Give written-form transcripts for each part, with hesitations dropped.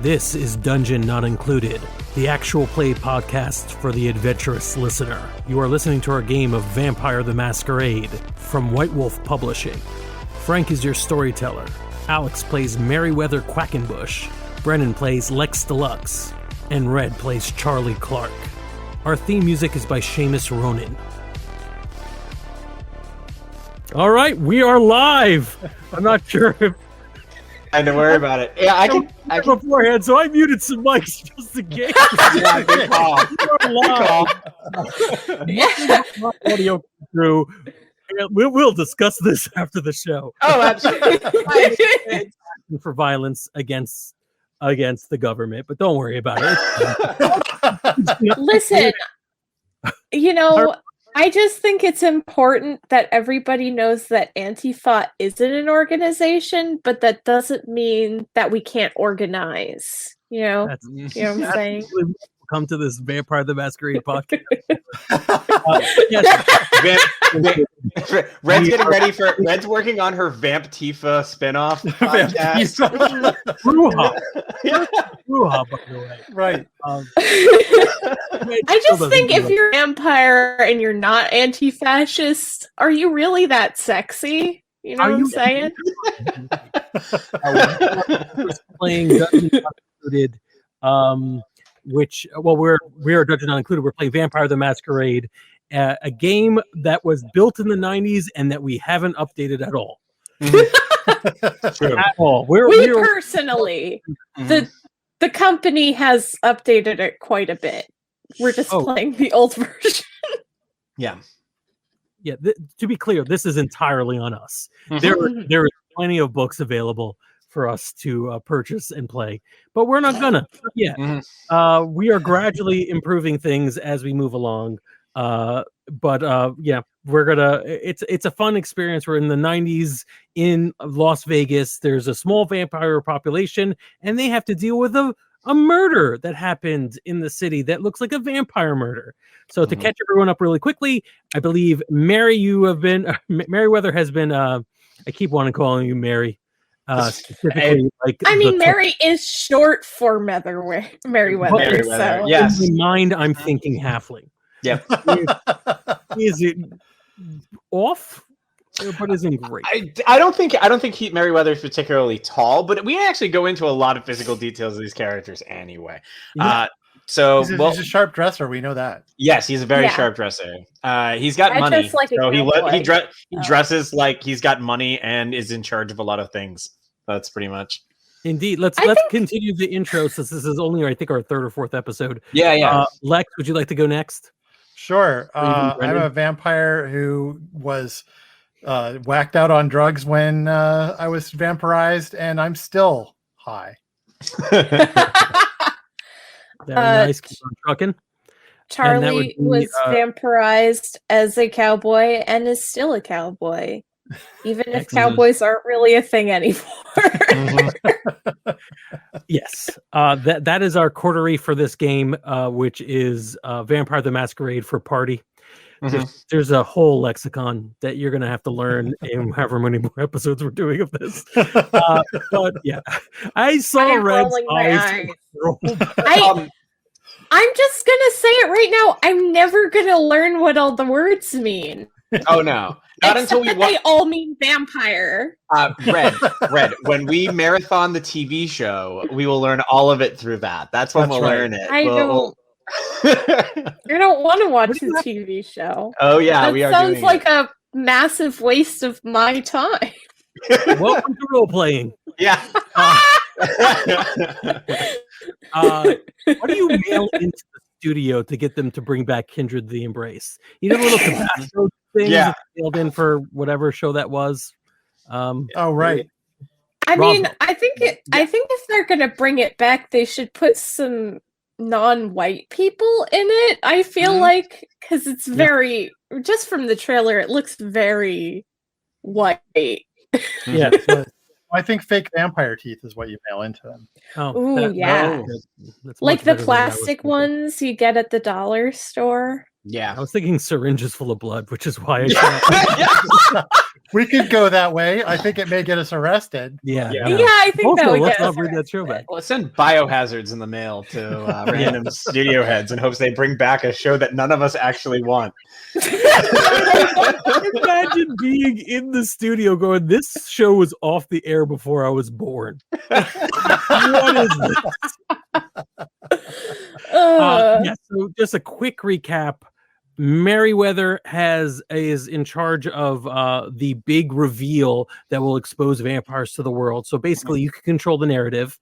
This is Dungeon Not Included, the actual play podcast for the adventurous listener. You are listening to our game of Vampire the Masquerade from White Wolf Publishing. Frank is your storyteller. Alex plays Merryweather Quackenbush. Brennan plays Lex Deluxe. And Red plays Charlie Clark. Our theme music is by Seamus Ronan. All right, we are live. I'm not sure if... I don't worry about it. Yeah, I can beforehand, so I muted some mics just in case. Yeah, good call. Audio through. We'll discuss this after the show. Oh, absolutely. For violence against the government, but don't worry about it. Listen, I just think it's important that everybody knows that Antifa isn't an organization, but that doesn't mean that we can't organize. You know what I'm saying? Come to this Vampire the Masquerade podcast. Red's working on her Vamp Tifa spinoff podcast. Ruha, by the way. Right. I just think if you're a vampire and you're not anti-fascist, are you really that sexy? You know what I'm saying? Playing Dungeon Not Included, we are Dungeon Not Included. We're playing Vampire the Masquerade, a game that was built in the 90s and that we haven't updated at all. At all. We personally, the company has updated it quite a bit. We're just playing the old version. Yeah. To be clear, this is entirely on us. There is plenty of books available for us to purchase and play, but we're not gonna yet. We are gradually improving things as we move along. We're gonna. It's a fun experience. We're in the 90s in Las Vegas. There's a small vampire population, and they have to deal with a murder that happened in the city that looks like a vampire murder. So to catch everyone up really quickly, I believe Merryweather has been. I keep wanting to call you Mary. Mary is short for Merryweather. So. Yes. In my mind, I'm thinking halfling. Yep. Is it off? But isn't great. I don't think Merryweather is particularly tall, but we actually go into a lot of physical details of these characters anyway. Yeah. He's a sharp dresser. We know that. Yes, he's a very sharp dresser. He's got money, so he dresses like he's got money and is in charge of a lot of things. That's pretty much. Indeed. Let's continue the intro since this is only, I think, our third or fourth episode. Yeah. Lex, would you like to go next? Sure. I'm a vampire who was whacked out on drugs when I was vampirized, and I'm still high. Nice. Keep on trucking. Charlie was vampirized as a cowboy and is still a cowboy, even if cowboys aren't really a thing anymore. Yes, that is our coterie for this game, which is Vampire the Masquerade for Party. There's a whole lexicon that you're going to have to learn in however many more episodes we're doing of this. But yeah, I saw Red's eyes. I'm just going to say it right now. I'm never going to learn what all the words mean. Oh, no. Not until they all mean vampire. Red. When we marathon the TV show, we will learn all of it through that. That's when we'll learn it. I don't want to watch the TV show. Oh yeah, that sounds like a massive waste of my time. Welcome to role playing. Yeah. What do you mail into the studio to get them to bring back Kindred the Embrace? You know, the little Tabasco things that mailed in for whatever show that was. Right. I mean, I think if they're gonna bring it back, they should put some non-white people in it. I feel like, because it's very, just from the trailer, it looks very white. Yeah. I think fake vampire teeth is what you mail into them. Oh, yeah. That's like the plastic ones you get at the dollar store. Yeah. I was thinking syringes full of blood, which is why we could go that way. I think it may get us arrested. Yeah, I think also, that would let's get not us bring that show back. Let's send biohazards in the mail to random studio heads in hopes they bring back a show that none of us actually want. Imagine being in the studio going, this show was off the air before I was born. What is this? So just a quick recap. Merriweather is in charge of the big reveal that will expose vampires to the world. So basically, you can control the narrative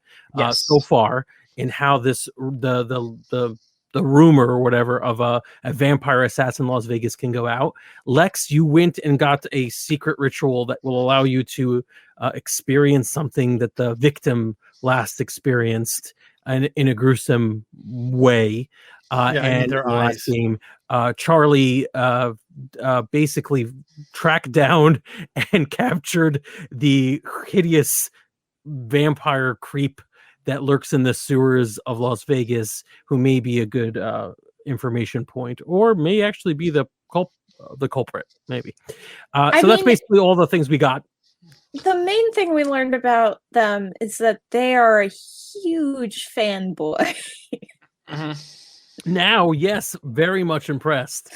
so far in how this the rumor or whatever of a vampire assassin in Las Vegas can go out. Lex, you went and got a secret ritual that will allow you to experience something that the victim last experienced in a gruesome way. And their the last game, Charlie basically tracked down and captured the hideous vampire creep that lurks in the sewers of Las Vegas, who may be a good information point, or may actually be the culprit, maybe. So that's basically all the things we got. The main thing we learned about them is that they are a huge fanboy. Now, yes, very much impressed.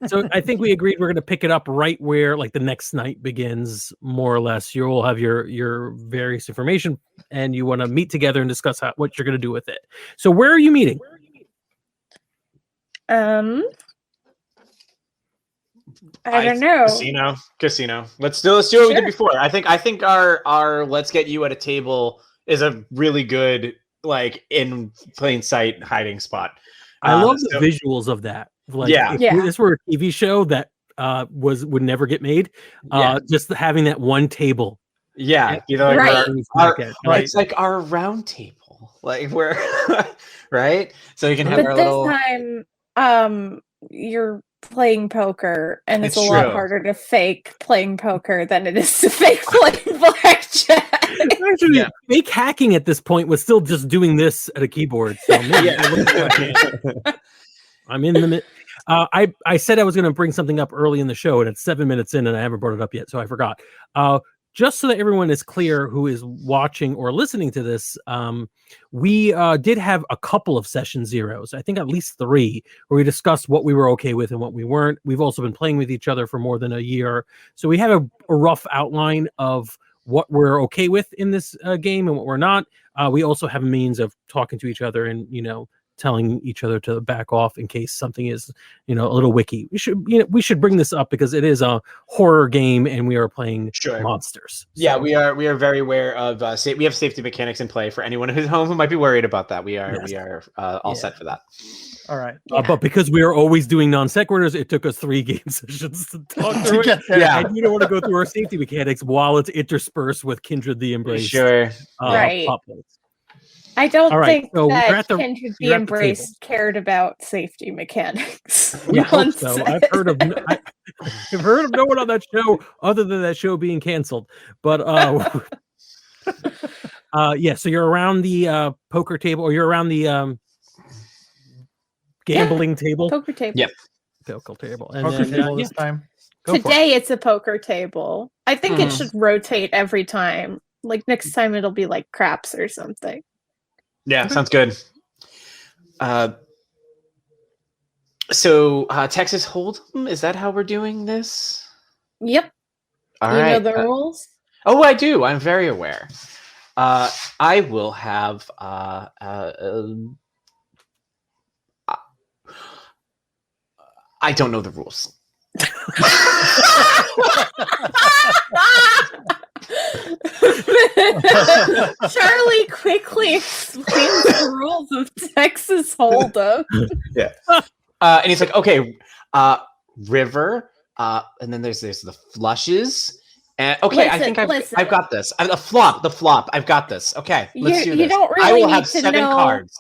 So I think we agreed we're going to pick it up right where like the next night begins, more or less. You'll have your various information, and you want to meet together and discuss what you're going to do with it. So where are you meeting? I don't know. Casino. Let's do what we did before. I think our let's get you at a table is a really good like in plain sight hiding spot. I love the visuals of that. Like, if this were a TV show that would never get made, just having that one table. Yeah, you know, right. It's like our round table, like where, right? So you can have but this time, you're playing poker, and it's a lot harder to fake playing poker than it is to fake playing blackjack. Actually, fake hacking at this point was still just doing this at a keyboard. So I'm in the I said I was going to bring something up early in the show, and it's 7 minutes in, and I haven't brought it up yet, so I forgot. Just so that everyone is clear who is watching or listening to this, we did have a couple of session zeros. I think at least 3, where we discussed what we were okay with and what we weren't. We've also been playing with each other for more than a year, so we have a rough outline of what we're okay with in this game and what we're not. We also have a means of talking to each other and, telling each other to back off in case something is, a little wiki. We should bring this up because it is a horror game and we are playing monsters. So. Yeah, we are very aware of we have safety mechanics in play for anyone who's home who might be worried about that. We are all set for that. All right. But because we are always doing non sequiturs, it took us 3 game sessions to talk through it. Yeah. And you don't want to go through our safety mechanics while it's interspersed with Kindred the Embraced. Sure. Right. I don't think that Kindred the Embraced cared about safety mechanics. I hope so. I've heard of no one on that show other than that show being canceled. But so you're around the poker table, or you're around the gambling table. Poker table. Yep. Poker table. And poker table this time. Today it's a poker table. I think it should rotate every time. Like next time it'll be like craps or something. Yeah, sounds good. So Texas Hold'em, is that how we're doing this? Yep. All right. You know the rules? Oh, I do. I'm very aware. I will have I don't know the rules. Charlie quickly explains the rules of Texas Hold'em. Yeah. And he's like, okay, river, and then there's the flushes. And okay, I think I've got this. The flop. I've got this. Okay, let's do this. You don't really I will need have to 7 know. cards.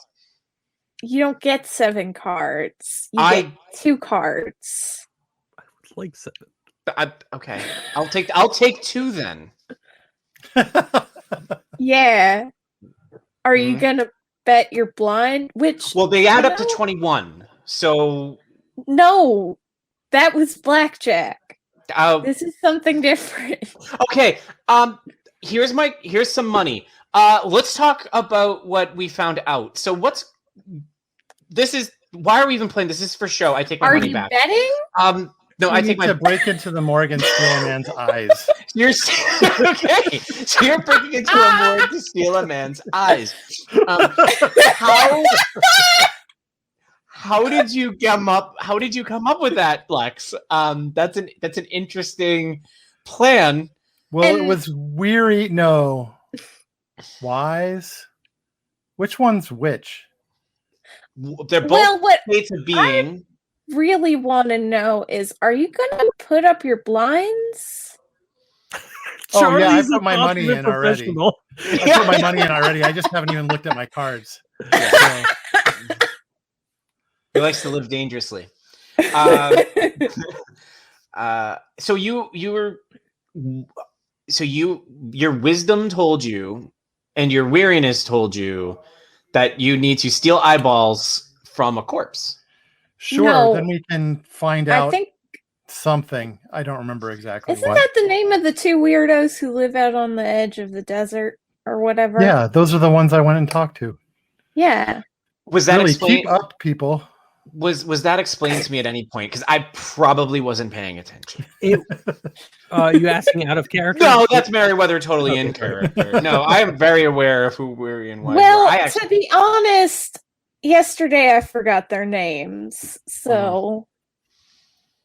You don't get 7 cards. You get 2 cards. I would like 7. Okay, I'll take 2 then. Yeah. Are you gonna bet you're blind? Well, they add up to 21. So no, that was blackjack. This is something different. Okay. Here's some money. Let's talk about what we found out. So why are we even playing? This is for show. I take my money back. Are you betting? No, I take to break into the morgue and steal a man's eyes. Okay. So you're breaking into a morgue to steal a man's eyes. How did you come up with that, Lex? That's an interesting plan. Well, it was weary. No, wise. Which one's which? They're both states of being. Really want to know is, are you gonna put up your blinds? Oh yeah, I put my money in already. I put my money in already. I just haven't even looked at my cards. So. He likes to live dangerously. So your wisdom told you, and your weariness told you that you need to steal eyeballs from a corpse. Sure, then we can find out something. I don't remember exactly. Isn't that the name of the 2 weirdos who live out on the edge of the desert or whatever? Yeah, those are the ones I went and talked to. Yeah. Was that really explained? Keep up, people. Was that explained to me at any point? Because I probably wasn't paying attention. You asking out of character? No, that's Meriwether totally in character. No, I am very aware of who Weary and Wise Well, to be honest, yesterday I forgot their names, so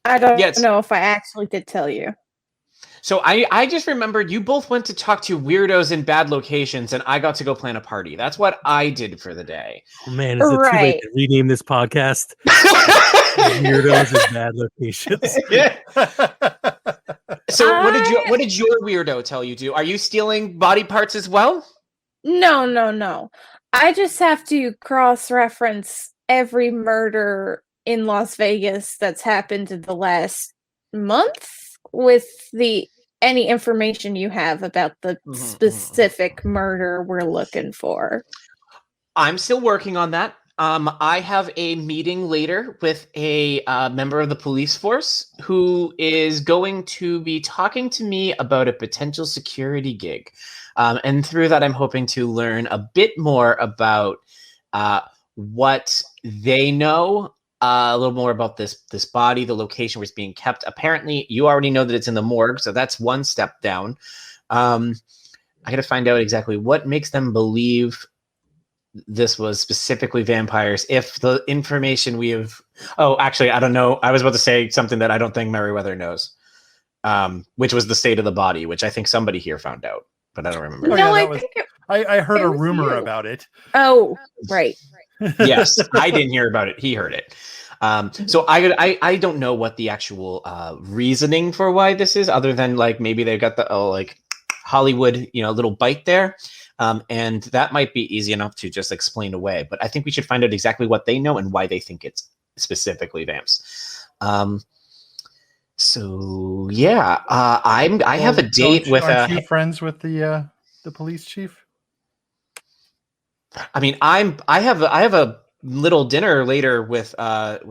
I don't know if I actually did tell you. So I just remembered you both went to talk to weirdos in bad locations, and I got to go plan a party. That's what I did for the day. Oh, man, is it too late to rename this podcast? Weirdos in bad locations. Yeah. So what did your weirdo tell you to? Are you stealing body parts as well? No. I just have to cross-reference every murder in Las Vegas that's happened in the last month with any information you have about the specific murder we're looking for. I'm still working on that. I have a meeting later with a member of the police force who is going to be talking to me about a potential security gig. And through that, I'm hoping to learn a bit more about what they know, a little more about this body, the location where it's being kept. Apparently, you already know that it's in the morgue, so that's one step down. I got to find out exactly what makes them believe this was specifically vampires. If the information we have... Oh, actually, I don't know. I was about to say something that I don't think Meriwether knows, which was the state of the body, which I think somebody here found out, but I don't remember. Oh, yeah, I heard a rumor about it. Oh, right. Yes, I didn't hear about it. He heard it. So I don't know what the actual reasoning for why this is, other than like maybe they've got the Hollywood little bite there, and that might be easy enough to just explain away. But I think we should find out exactly what they know and why they think it's specifically vamps. So yeah, I have a date with. Aren't you friends with the police chief? I mean, I have a little dinner later with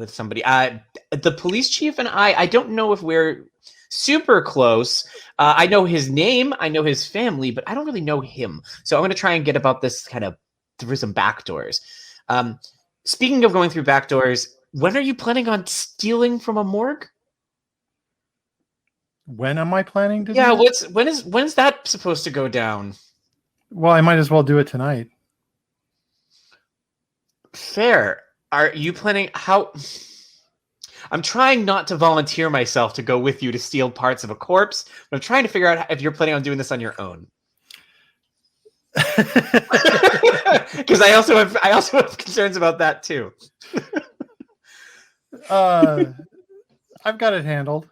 somebody. The police chief and I don't know if we're super close. I know his name, I know his family, but I don't really know him. So I'm going to try and get about this kind of through some back doors. Speaking of going through back doors, when are you planning on stealing from a morgue? When am I planning to? Yeah, when's that supposed to go down? Well, I might as well do it tonight. Fair. Are you planning how? I'm trying not to volunteer myself to go with you to steal parts of a corpse, but I'm trying to figure out if you're planning on doing this on your own. Because I also have concerns about that too. I've got it handled.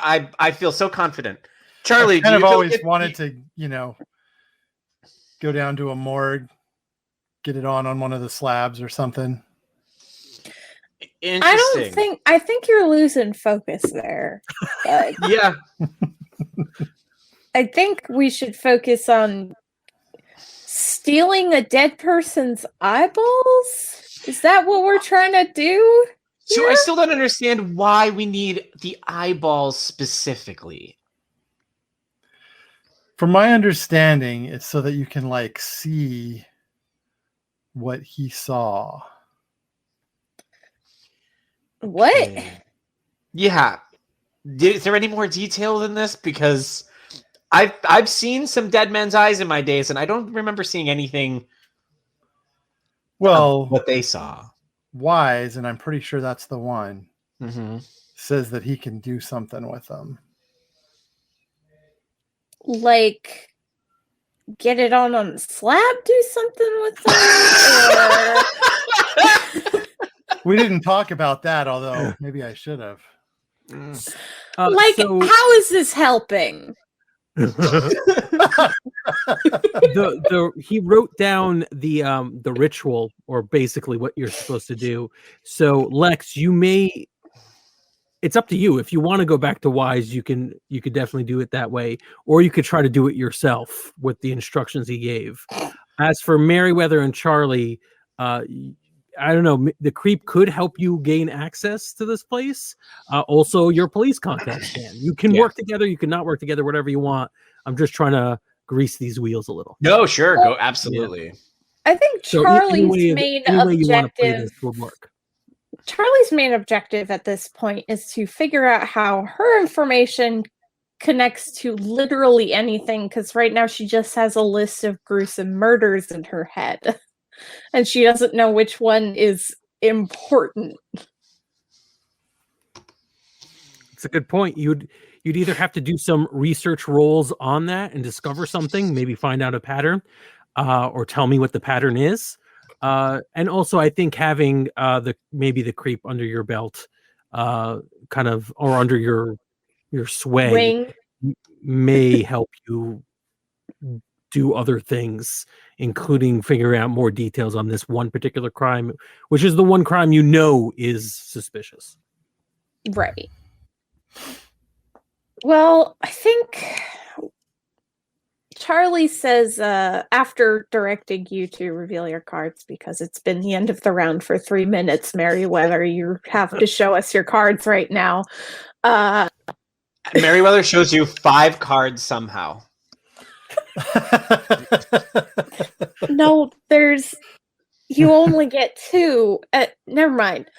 I feel so confident. Charlie, I kind of always wanted to, go down to a morgue, get it on one of the slabs or something. Interesting. I think you're losing focus there. But yeah. I think we should focus on stealing a dead person's eyeballs. Is that what we're trying to do? So I still don't understand why we need the eyeballs specifically. From my understanding, it's so that you can like see what he saw. What? Okay. Yeah. Is there any more detail than this? Because I've seen some dead men's eyes in my days, and I don't remember seeing anything. Well, what they saw. Wise, and I'm pretty sure that's the one, mm-hmm. says that he can do something with them. Like get it on the slab, do something with them? Or... We didn't talk about that, although maybe I should have. How is this helping? He wrote down the ritual, or basically what you're supposed to do. So Lex, it's up to you. If you want to go back to Wise, you could definitely do it that way, or you could try to do it yourself with the instructions he gave. As for Merriweather and Charlie, I don't know. The creep could help you gain access to this place. Also, your police contacts can. You can work together. You can not work together. Whatever you want. I'm just trying to grease these wheels a little. No, sure, go absolutely. Yeah. I think Charlie's main objective would work. Charlie's main objective at this point is to figure out how her information connects to literally anything. Because right now she just has a list of gruesome murders in her head. And she doesn't know which one is important. It's a good point. You'd either have to do some research rolls on that and discover something, maybe find out a pattern, or tell me what the pattern is. And also, I think having the creep under your belt, kind of, or under your sway, may help you do other things, including figuring out more details on this one particular crime, which is the one crime is suspicious. Right. Well, I think Charlie says, after directing you to reveal your cards, because it's been the end of the round for 3 minutes, Merriweather, you have to show us your cards right now. Merriweather shows you 5 cards somehow. No, you only get 2. Never mind.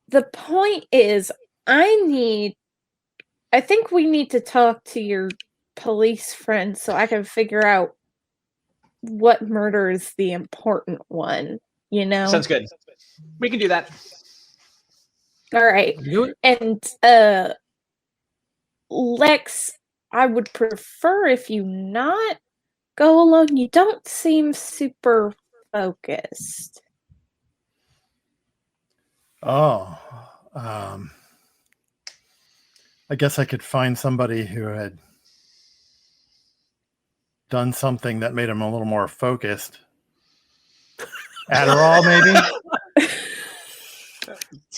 The point is, I think we need to talk to your police friend so I can figure out what murder is the important one, Sounds good. We can do that. All right. Do it. And Lex, I would prefer if you not go alone. You don't seem super focused. Oh, I guess I could find somebody who had done something that made him a little more focused. Adderall, maybe?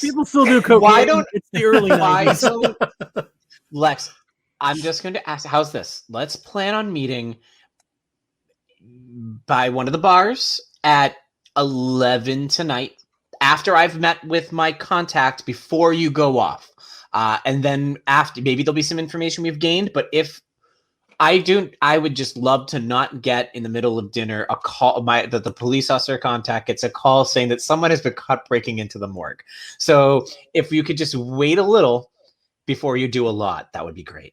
People still do cocaine. It's the early 90s. Lex, I'm just going to ask, how's this? Let's plan on meeting by one of the bars at 11 tonight, after I've met with my contact, before you go off. And then after, maybe there'll be some information we've gained, but if I would just love to not get in the middle of dinner a call, that the police officer contact gets a call saying that someone has been caught breaking into the morgue. So if you could just wait a little before you do a lot, that would be great.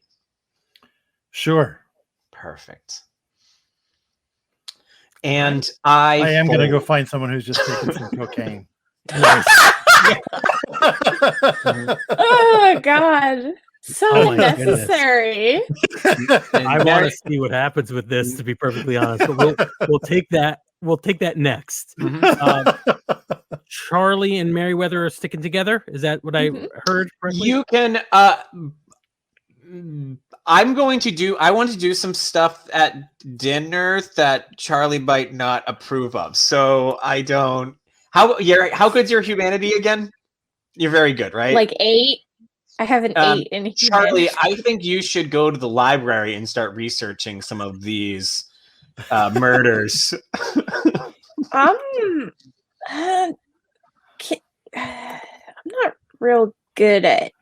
Sure. Perfect. And I am going to go find someone who's just taking some cocaine. Oh, God. So unnecessary. I want to see what happens with this, to be perfectly honest. But we'll take that. We'll take that next. Charlie and Merriweather are sticking together. Is that what I heard correctly? You can. I want to do some stuff at dinner that Charlie might not approve of. So I don't. How good's your humanity again? You're very good, right? Like 8. I have an 8 in here. Charlie, I think you should go to the library and start researching some of these murders. I'm not real good at.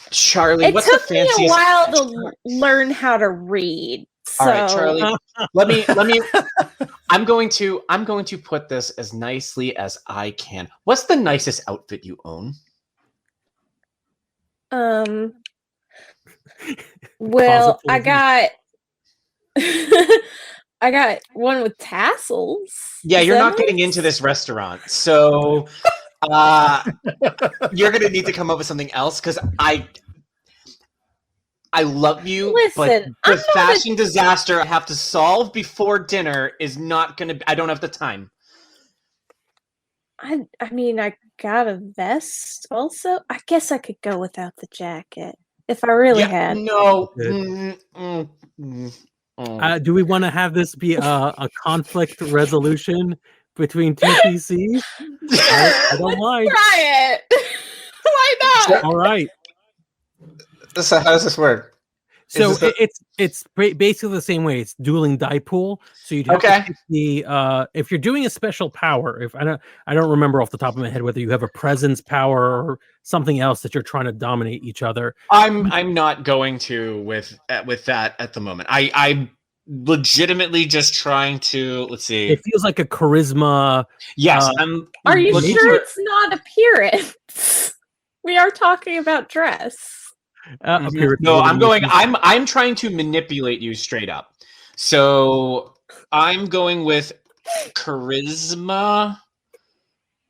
Charlie, It what's took the fanciest? me a while to learn how to read. So. All right, Charlie. let me. I'm going to put this as nicely as I can. What's the nicest outfit you own? Well, I got I got one with tassels. Yeah, you're not getting into this restaurant, so you're gonna need to come up with something else because I love you. Listen, but the fashion disaster I have to solve before dinner is not gonna. I don't have the time. I mean, I got a vest also. I guess I could go without the jacket if I really had. No. Do we want to have this be a conflict resolution between two PCs? I don't mind. Try it. Why not? All right. So how does this work? So it's basically the same way. It's dueling die pool. So you'd have to pick the if you're doing a special power. If I don't remember off the top of my head whether you have a presence power or something else that you're trying to dominate each other. I'm not going to with that at the moment. I'm legitimately just trying to. Let's see. It feels like a charisma. Yes. Are you sure it's not appearance? We are talking about dress. No, I'm trying to manipulate you straight up. So I'm going with charisma.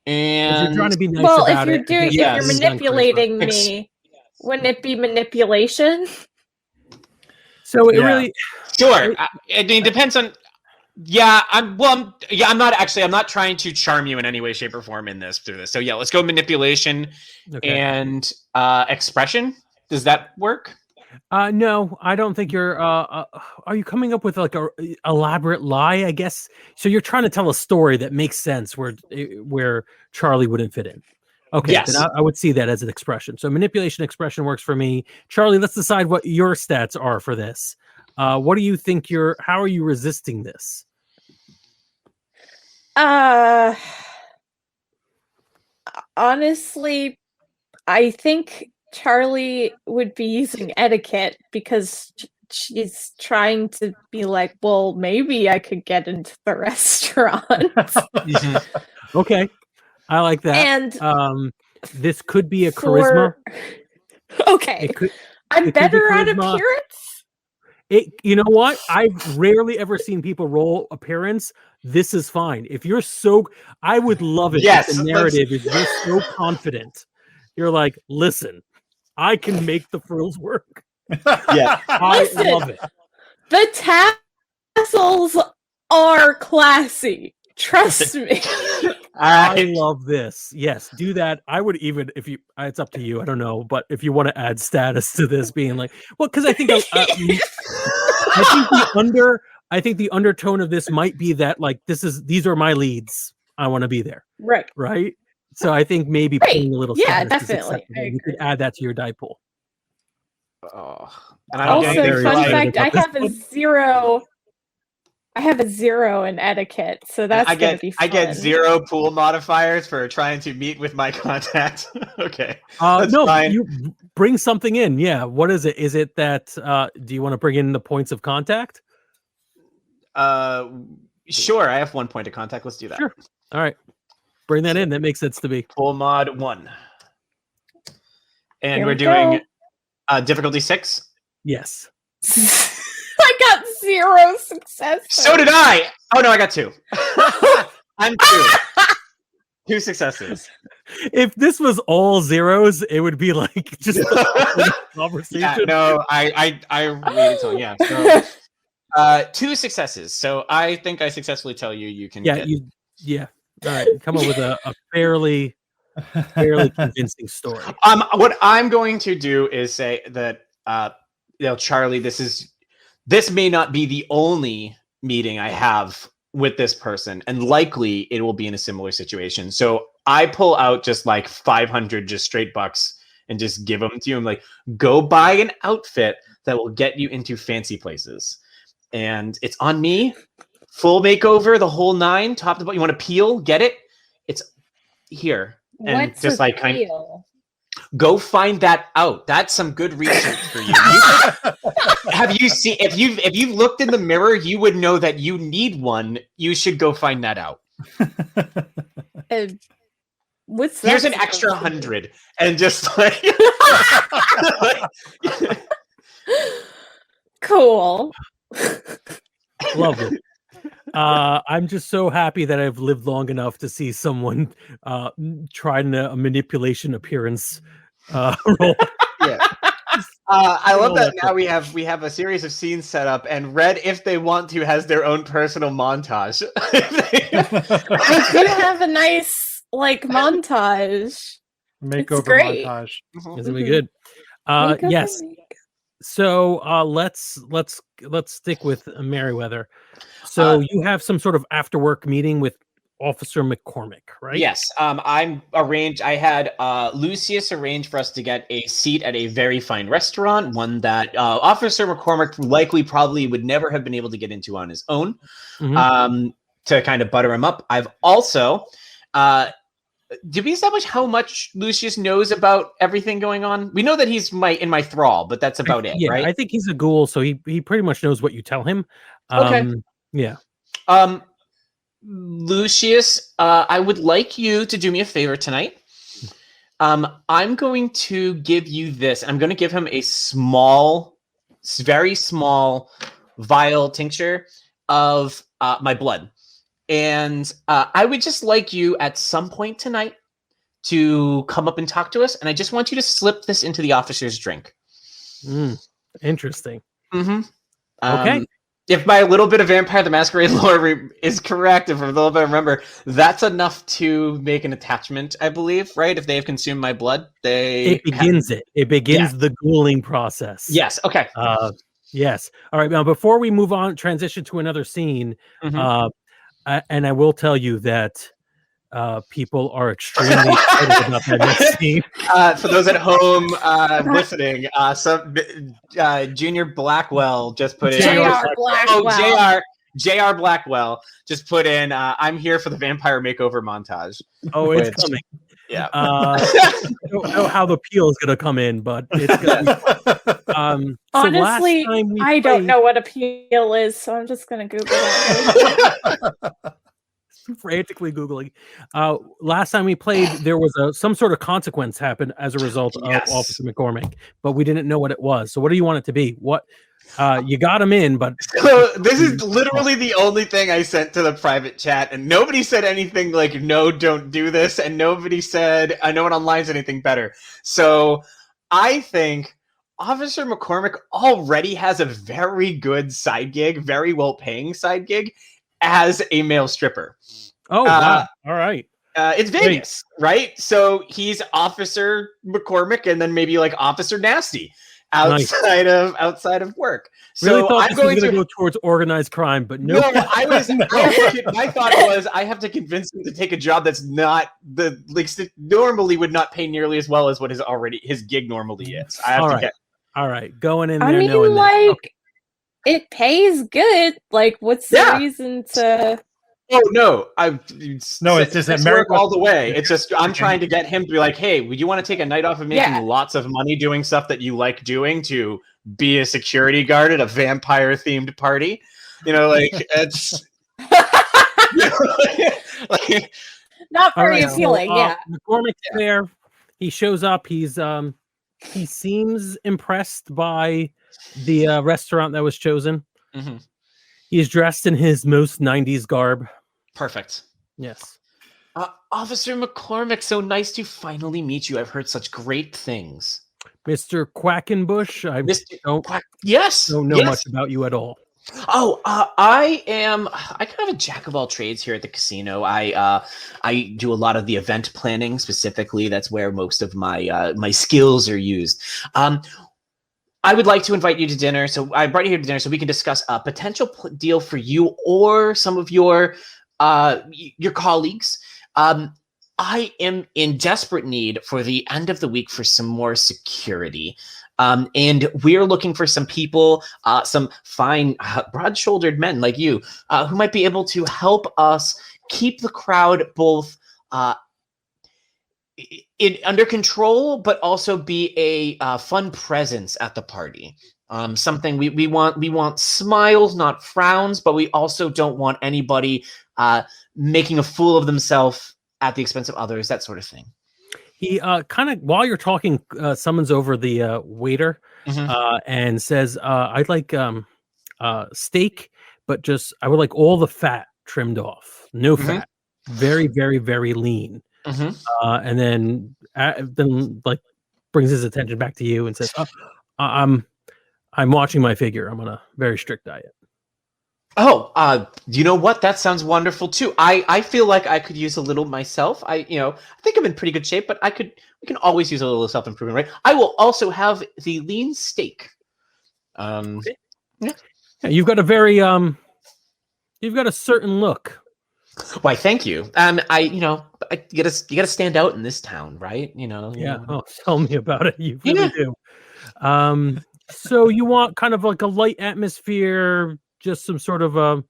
And you're trying to be nice if you're manipulating me, wouldn't it be manipulation? So it really sure. I mean, depends on. Yeah, I'm not trying to charm you in any way, shape, or form through this. So yeah, let's go manipulation and expression. Does that work? No, I don't think you're. Are you coming up with like a elaborate lie? I guess so. You're trying to tell a story that makes sense where Charlie wouldn't fit in. Okay, yes. Then I would see that as an expression. So manipulation expression works for me. Charlie, let's decide what your stats are for this. What do you think how are you resisting this? Honestly, I think Charlie would be using etiquette because she's trying to be like, well, maybe I could get into the restaurant. Okay. I like that. And this could be a charisma. Okay. I'm better at appearance. You know what? I've rarely ever seen people roll appearance. This is fine. If you're I would love it if the narrative is you're so confident. You're like, listen, I can make the frills work. Yeah. I love it. The tassels are classy. Trust me. I love this. Yes, do that. I would even it's up to you. I don't know, but if you want to add status to this, being like, well, because I think I think the undertone of this might be that like these are my leads. I want to be there. Right. So I think maybe putting a little definitely. You could add that to your die pool. Oh, and also, fun fact: I have a 0. I have a 0 in etiquette, so that's going to be fun. I get 0 pool modifiers for trying to meet with my contact. Okay. No, fine. You bring something in. Yeah. What is it? Is it that, do you want to bring in the points of contact? Sure. I have 1 point of contact. Let's do that. Sure. All right. Bring that in. That makes sense to me. Pool mod 1. And we're doing difficulty 6? Yes. I got 0 successes. So did I. Oh no, I got 2. I'm 2. 2 successes. If this was all zeros, it would be like just a conversation. Yeah, no, I really told you. So 2 successes. So I think I successfully tell you can get. All right, come up with a fairly convincing story. What I'm going to do is say that Charlie, this may not be the only meeting I have with this person, and likely it will be in a similar situation. So I pull out just like 500 just straight bucks and just give them to you. I'm like, go buy an outfit that will get you into fancy places. And it's on me. Full makeover, the whole 9, top to bottom. You want to peel? Get it? It's here. And What's just a like peel? go find that out. That's some good research for you. Have you seen? If you've looked in the mirror, you would know that you need one. You should go find that out. What's that? Here's an extra 100, and just like, cool. Lovely. I'm just so happy that I've lived long enough to see someone trying a manipulation appearance role. Yeah. I love that now we have a series of scenes set up, and Red, if they want to, has their own personal montage. It's gonna have a nice montage. Makeover great. montage. It's gonna be good. Yes. So let's stick with Merriweather. So you have some sort of after work meeting with Officer McCormick, right? Yes. I had Lucius arrange for us to get a seat at a very fine restaurant, one that Officer McCormick likely probably would never have been able to get into on his own, to kind of butter him up. I've also did we establish how much Lucius knows about everything going on? We know that he's in my thrall, but that's about it, right? I think he's a ghoul, so he pretty much knows what you tell him. Okay. Yeah. Lucius, I would like you to do me a favor tonight. I'm going to give you this. I'm going to give him a very small vial tincture of my blood. And I would just like you at some point tonight to come up and talk to us. And I just want you to slip this into the officer's drink. Interesting. Mm-hmm. Okay. If my little bit of Vampire the Masquerade lore is correct, if a little bit I remember, that's enough to make an attachment, I believe, right? If they have consumed my blood, it begins the ghouling process. Yes. Okay. Yes. All right. Now, before we move on, transition to another scene, and I will tell you that people are extremely excited about that next scene. For those at home listening, Junior Blackwell just put in. J.R. Blackwell just put in. I'm here for the vampire makeover montage. Oh, it's coming. Yeah. I don't know how the peel is going to come in, but it's going to. Honestly, I don't know what a peel is, so I'm just going to Google it. Frantically Googling. Last time we played, there was some sort of consequence happened as a result of Officer McCormick, but we didn't know what it was. So what do you want it to be? What you got him in, but so this is literally the only thing I sent to the private chat, and nobody said anything like "No, don't do this," and nobody said "No one online said anything better." So I think Officer McCormick already has a very good side gig, very well paying side gig as a male stripper. Oh, wow. All right. It's Vegas, right? So he's Officer McCormick and then maybe like Officer Nasty outside of work. Really so thought I'm going to go towards organized crime, but no. My thought was I have to convince him to take a job that's not normally would not pay nearly as well as what his gig normally is. All right. Going in there. I mean, it pays good. Like, what's the reason to? Oh no! It's just America all the way. It's just I'm trying to get him to be like, hey, would you want to take a night off of making lots of money doing stuff that you like doing to be a security guard at a vampire themed party? You know, like it's not very appealing. McCormick's there. He shows up. He seems impressed by the restaurant that was chosen. Mm-hmm. He's dressed in his most 90s garb. Perfect. Yes. Officer McCormick, so nice to finally meet you. I've heard such great things. Mr. Quackenbush, I don't know much about you at all. Oh, I kind of a jack of all trades here at the casino. I do a lot of the event planning specifically. That's where most of my skills are used. I would like to invite you to dinner. So I brought you here to dinner so we can discuss a potential deal for you or some of your colleagues. I am in desperate need for the end of the week for some more security. And we're looking for some people, some fine, broad-shouldered men like you, who might be able to help us keep the crowd both under control, but also be a fun presence at the party. Something we want smiles, not frowns, but we also don't want anybody making a fool of themselves at the expense of others, that sort of thing. He kind of, while you're talking, summons over the waiter and says, "I'd like steak, but just I would like all the fat trimmed off, no fat, very, very, very lean." And then like brings his attention back to you and says, I'm watching my figure. I'm on a very strict diet." Oh, you know what? That sounds wonderful too. I feel like I could use a little myself. I think I'm in pretty good shape, but we can always use a little self-improvement, right? I will also have the lean steak. Okay. Yeah, you've got a very you've got a certain look. Why, thank you. You gotta stand out in this town, right? Yeah. Oh, tell me about it. You really do. So you want kind of like a light atmosphere, just some sort of a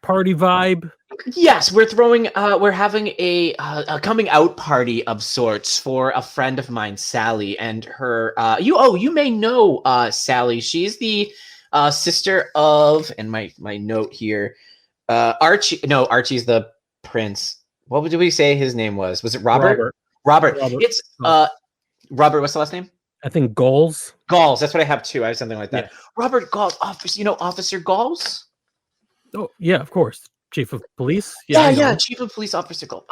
party vibe? Yes, we're having a coming out party of sorts for a friend of mine, Sally, and her. You may know Sally. She's the sister of, and my note here, Archie. No, Archie's the prince. What would we say his name was? Was it Robert? Robert. It's Robert. What's the last name? I think Gauls. Gauls. That's what I have too. I have something like that. Yeah. Robert Gauls. Officer Gauls. Oh yeah, of course. Chief of police. Yeah. Chief of police officer Gauls.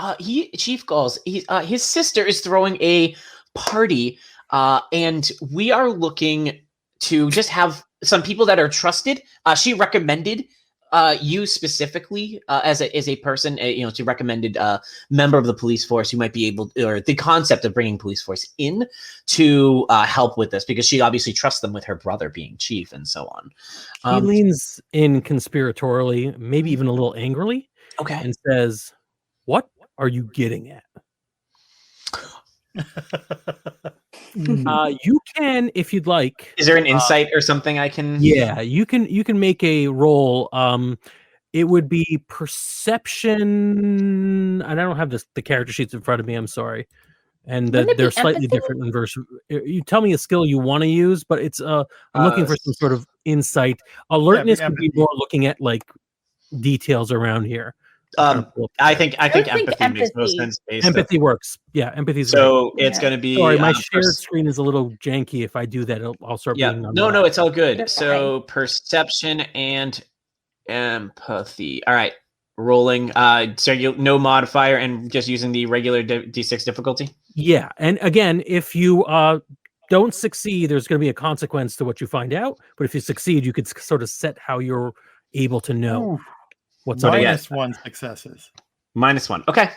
Chief Gauls. His sister is throwing a party, and we are looking to just have some people that are trusted. She recommended you specifically as a person. She recommended a member of the police force who might be able, or the concept of bringing police force in to help with this, because she obviously trusts them with her brother being chief and so on. He leans in conspiratorially, maybe even a little angrily, and says, "What are you getting at?" You can, if you'd like. Is there an insight or something I can? Yeah, you can make a roll. It would be perception. And I don't have the character sheets in front of me. I'm sorry, and they're slightly different in verse. You tell me a skill you want to use, but it's I'm looking for some sort of insight. Alertness would be more looking at like details around here. I think empathy makes most sense. Empathy works. Yeah, empathy. So it's going to be. Sorry, my shared screen is a little janky. If I do that, I'll start. Yeah. No, it's all good. So perception and empathy. All right, rolling. So no modifier and just using the regular D6 difficulty. Yeah, and again, if you don't succeed, there's going to be a consequence to what you find out. But if you succeed, you could sort of set how you're able to know. Ooh. What's -1 successes. -1. Okay.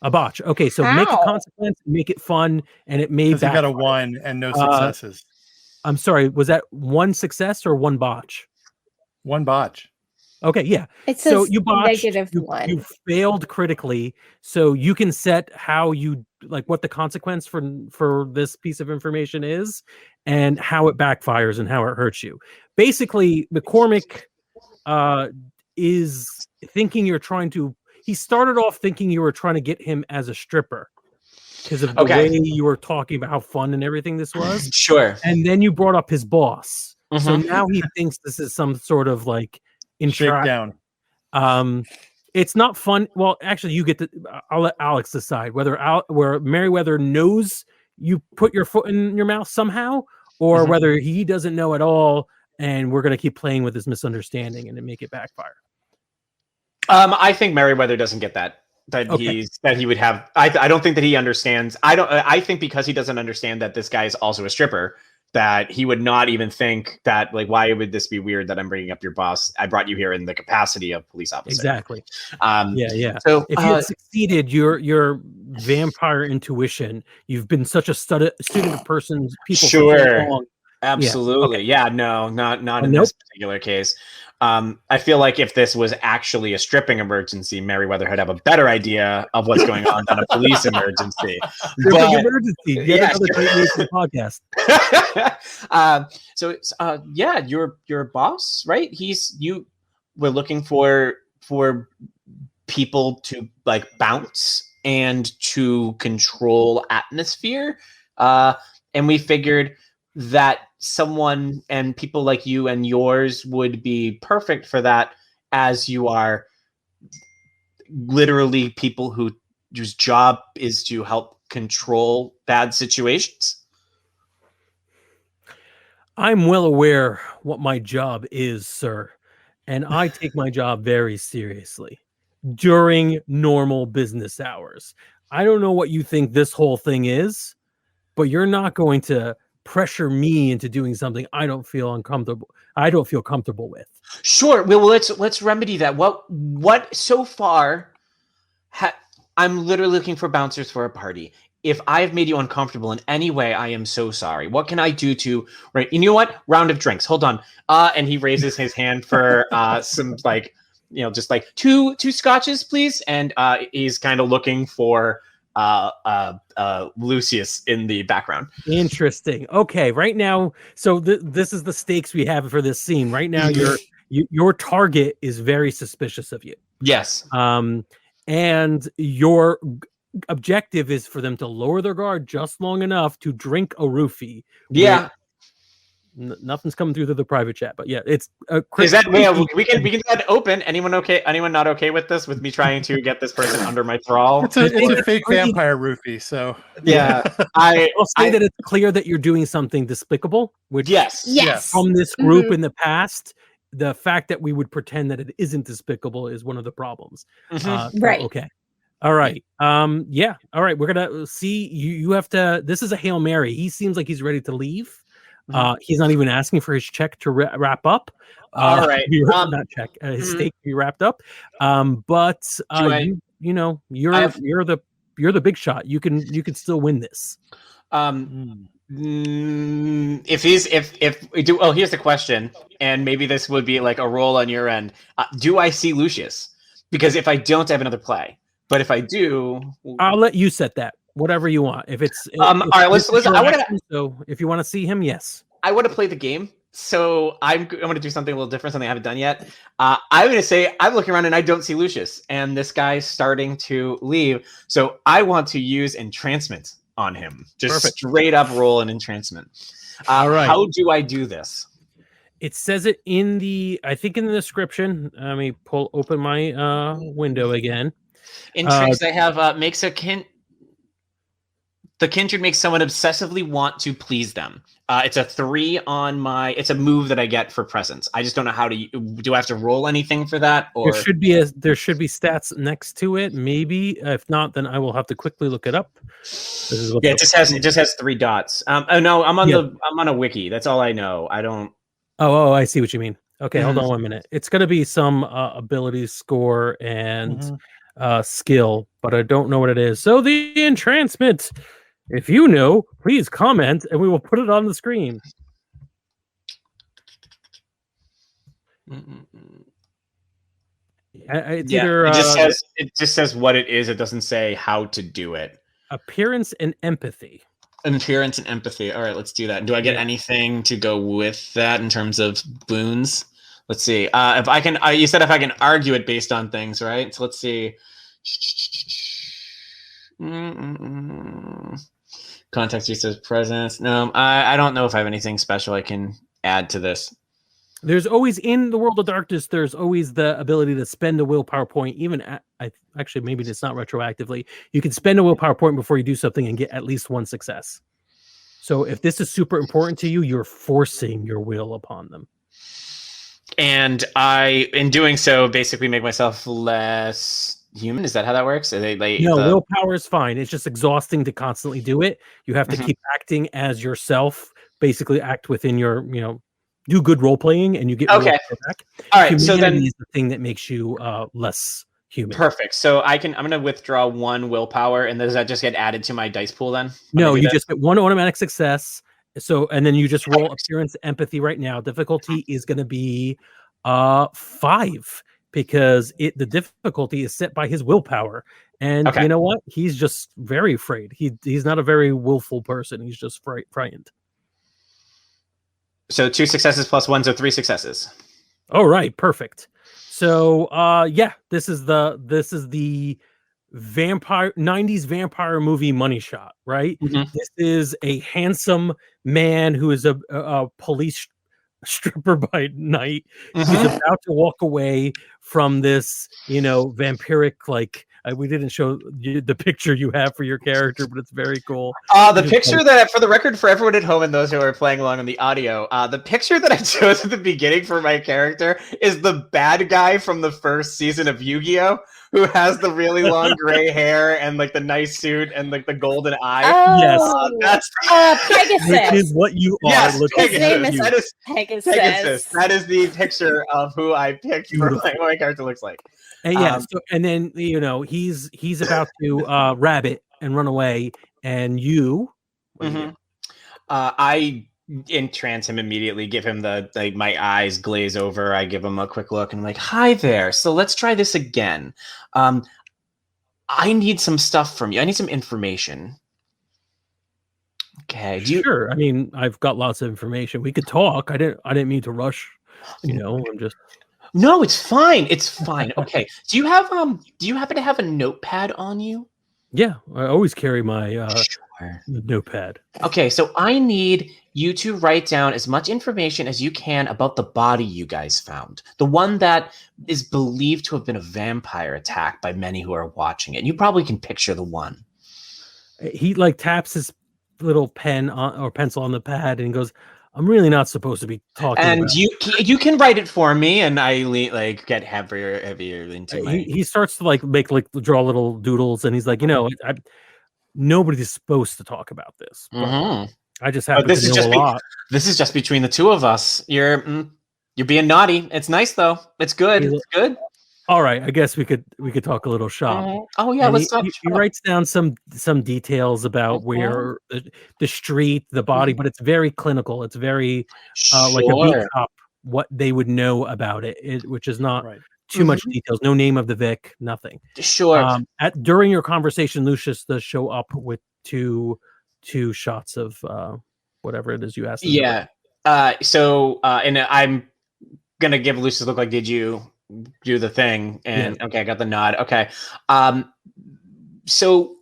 A botch. Okay, so make a consequence, make it fun, and it may. Because you got a 1 and no successes. I'm sorry. Was that 1 success or 1 botch? 1 botch. Okay, yeah. It says so you botched. -1. You failed critically, so you can set how you like what the consequence for this piece of information is, and how it backfires and how it hurts you. Basically, McCormick is thinking you're trying to. He started off thinking you were trying to get him as a stripper because of the way you were talking about how fun and everything this was. Sure. And then you brought up his boss, so now he thinks this is some sort of like shakedown. It's not fun. Well, actually, you get to. I'll let Alex decide whether Merriweather knows you put your foot in your mouth somehow, or whether he doesn't know at all, and we're going to keep playing with this misunderstanding and make it backfire. I think Merriweather doesn't get that he would have. I don't think that he understands. I think because he doesn't understand that this guy is also a stripper, that he would not even think that, like, why would this be weird that I'm bringing up your boss? I brought you here in the capacity of police officer. Exactly. Yeah. So if you had succeeded, your vampire intuition, you've been such a student of people for so long, Absolutely. Yeah. Okay. No, not in this particular case. I feel like if this was actually a stripping emergency, Meriwether would have a better idea of what's going on than a police emergency. Stripping emergency. Yet another great name for the podcast. Yeah, your boss, right? We're looking for people to like bounce and to control atmosphere. And we figured that someone and people like you and yours would be perfect for that, as you are literally people whose job is to help control bad situations. I'm well aware what my job is, sir, and I take my job very seriously during normal business hours. I don't know what you think this whole thing is, but you're not going to pressure me into doing something I don't feel comfortable with. Sure. Well, let's remedy that. What so far? I'm literally looking for bouncers for a party. If I've made you uncomfortable in any way, I am so sorry. What can I do to? Right. You know what? Round of drinks. Hold on. And he raises his hand for some like, just like two scotches, please. And he's kind of looking for Lucius in the background. Interesting. Okay, right now, so this is the stakes we have for this scene. Right now, your target is very suspicious of you. Yes. And your objective is for them to lower their guard just long enough to drink a roofie. Yeah. Nothing's coming through the private chat, but yeah, it's is that we can do that open. Anyone okay? Anyone not okay with this? With me trying to get this person under my thrall? It's a fake vampire roofie, so yeah. I'll say that it's clear that you're doing something despicable. Which yes, from this group in the past, the fact that we would pretend that it isn't despicable is one of the problems. Right. Okay. All right. Yeah. All right. We're gonna see. You have to. This is a Hail Mary. He seems like he's ready to leave. He's not even asking for his check to wrap up. All right. Not check. His stake to be wrapped up. But you're the big shot. You can still win this. If we do, here's the question, and maybe this would be like a roll on your end. Do I see Lucius? Because if I don't, I have another play. But if I do, I'll let you set that. Whatever you want. If it's all right, let's. So if you want to see him, yes. I want to play the game. So I'm going to do something a little different, something I haven't done yet. I'm going to say I'm looking around and I don't see Lucius, and this guy's starting to leave. So I want to use entrancement on him. Just straight up roll an entrancement. All right. How do I do this? It says it in the description. Let me open my window again. In tricks, I have makes a the kindred makes someone obsessively want to please them. It's a 3 on my. It's a move that I get for presence. I just don't know how to. Do I have to roll anything for that? Or there should be stats next to it. Maybe if not, then I will have to quickly look it up. It just has 3 dots. Oh no, I'm on a wiki. That's all I know. I don't. Oh, I see what you mean. Okay, hold on 1 minute. It's going to be some ability score and skill, but I don't know what it is. So the entrancement. If you know, please comment, and we will put it on the screen. It's either it just says what it is. It doesn't say how to do it. Appearance and empathy. Appearance and empathy. All right, let's do that. Do I get anything to go with that in terms of boons? Let's see. If I can, you said if I can argue it based on things, right? So let's see. Context use of presence. No, I don't know if I have anything special I can add to this. There's always in the World of Darkness. There's always the ability to spend a willpower point. Even actually, maybe it's not retroactively. You can spend a willpower point before you do something and get at least 1 success. So if this is super important to you, you're forcing your will upon them. And I, in doing so, basically make myself less human. Is that how that works? No, willpower is fine. It's just exhausting to constantly do it. You have to keep acting as yourself, basically act within your, do good role playing, and you get back. All right, so then is the thing that makes you less human. Perfect. So I'm going to withdraw 1 willpower, and does that just get added to my dice pool then? No, you just get 1 automatic success, So, and then you just roll appearance empathy right now. Difficulty is going to be 5 because the difficulty is set by his willpower. And you know what? He's just very afraid. He's not a very willful person. He's just frightened. So 2 successes plus 1, so 3 successes. All right, perfect. So this is the vampire 90s vampire movie money shot, right? This is a handsome man who is a police stripper by night. He's about to walk away from this, vampiric, like we didn't show you the picture you have for your character, but it's very cool. The picture that, for the record, for everyone at home and those who are playing along on the audio, the picture that I chose at the beginning for my character is the bad guy from the first season of Yu-Gi-Oh! Who has the really long gray hair and like the nice suit and like the golden eye. Oh, yes, that's Pegasus. Which is what you are. Yes, His name is Pegasus. That is the picture of who I picked for what my character looks like. And and then he's about to rabbit and run away, and you. I entrance him immediately, give him my eyes glaze over. I give him a quick look and I'm like, hi there. So let's try this again. I need some stuff from you. I need some information. Okay. Sure. I mean, I've got lots of information. We could talk. I didn't mean to rush. I'm just. No, it's fine. It's fine. Okay. Do you happen to have a notepad on you? Yeah, I always carry my notepad. Okay, so I need you to write down as much information as you can about the body you guys found. The one that is believed to have been a vampire attack by many who are watching it. You probably can picture the one. He taps his little pen or pencil on the pad and goes, I'm really not supposed to be talking. And about you can write it for me, and I get heavier into my. He starts to draw little doodles, and he's like, nobody's supposed to talk about this. I just happen to know a lot. This is just between the two of us. You're being naughty. It's nice though. It's good. It's good. All right, I guess we could talk a little shop. Oh yeah, let's talk. He writes down some details about where the street, the body, but it's very clinical. It's very like a beat cop, what they would know about it, which is not too much details. No name of the Vic, nothing. Sure. During your conversation, Lucius does show up with two shots of whatever it is you asked. Yeah. And I'm gonna give Lucius a look like, did you do the thing? And okay, I got the nod. Okay. So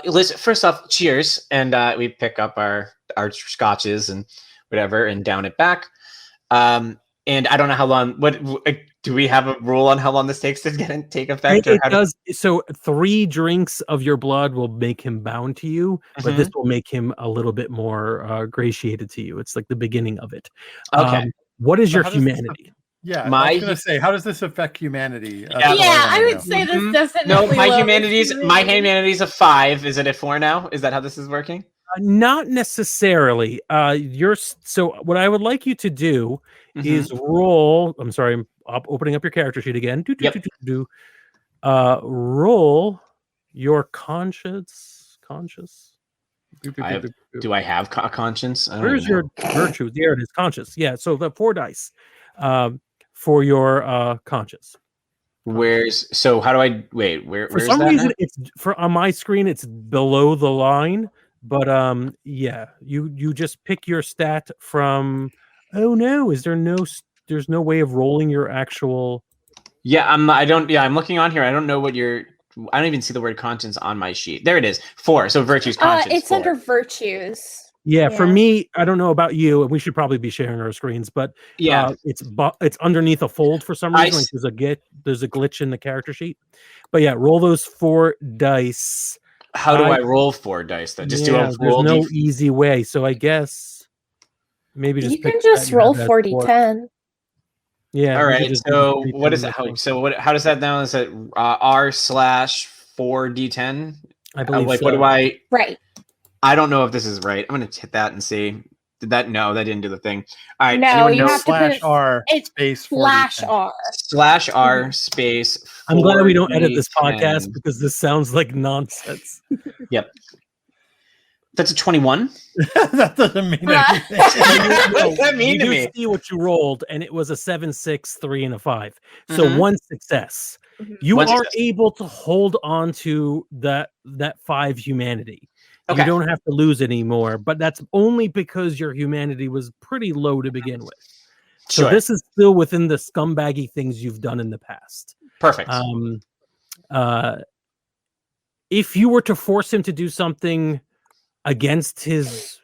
Liz, first off, cheers. And we pick up our scotches and whatever and down it back. And I don't know how long, do we have a rule on how long this takes to take effect? It does. So 3 drinks of your blood will make him bound to you, but this will make him a little bit more gratiated to you. It's like the beginning of it. Okay. What is your humanity? I was going to say, how does this affect humanity? I would say this definitely. No, my humanity's a 5. Is it a 4 now? Is that how this is working? Not necessarily. So what I would like you to do is roll. I'm sorry, I'm opening up your character sheet again. Roll your conscious. Do I have a conscience? Where's your virtue? There it is, conscious. Yeah. So the 4 dice for your conscious. So how do I wait? For some reason, it's on my screen. It's below the line. But you just pick your stat from. Oh no! There's no way of rolling your actual. Yeah, I'm looking on here. I don't know what I don't even see the word conscience on my sheet. There it is. 4. So virtues, conscience. It's 4. Under virtues. Yeah, for me, I don't know about you, and we should probably be sharing our screens. But it's underneath a fold for some reason. There's a glitch in the character sheet. But yeah, roll those 4 dice. How do I roll 4 dice then? Just do a roll. There's no easy way. So I guess maybe you can just roll 40-10. Yeah. All right. So what is it? How does that now? Is it R/4d10? I believe. What do I? Right. I don't know if this is right. I'm going to hit that and see. Did that? No, that didn't do the thing. All right. No, you have to put /R space /R. /R space. I'm glad we don't edit this podcast because this sounds like nonsense. Yep. That's a 21. That doesn't mean anything. What does that mean you to do me? see what you rolled, and it was a 7, 6, 3, and a 5. So one success. You One are success. able to hold on to that 5 humanity. Okay. You don't have to lose anymore, but that's only because your humanity was pretty low to begin with. So Sure. this is still within the scumbaggy things you've done in the past. Perfect. If you were to force him to do something against his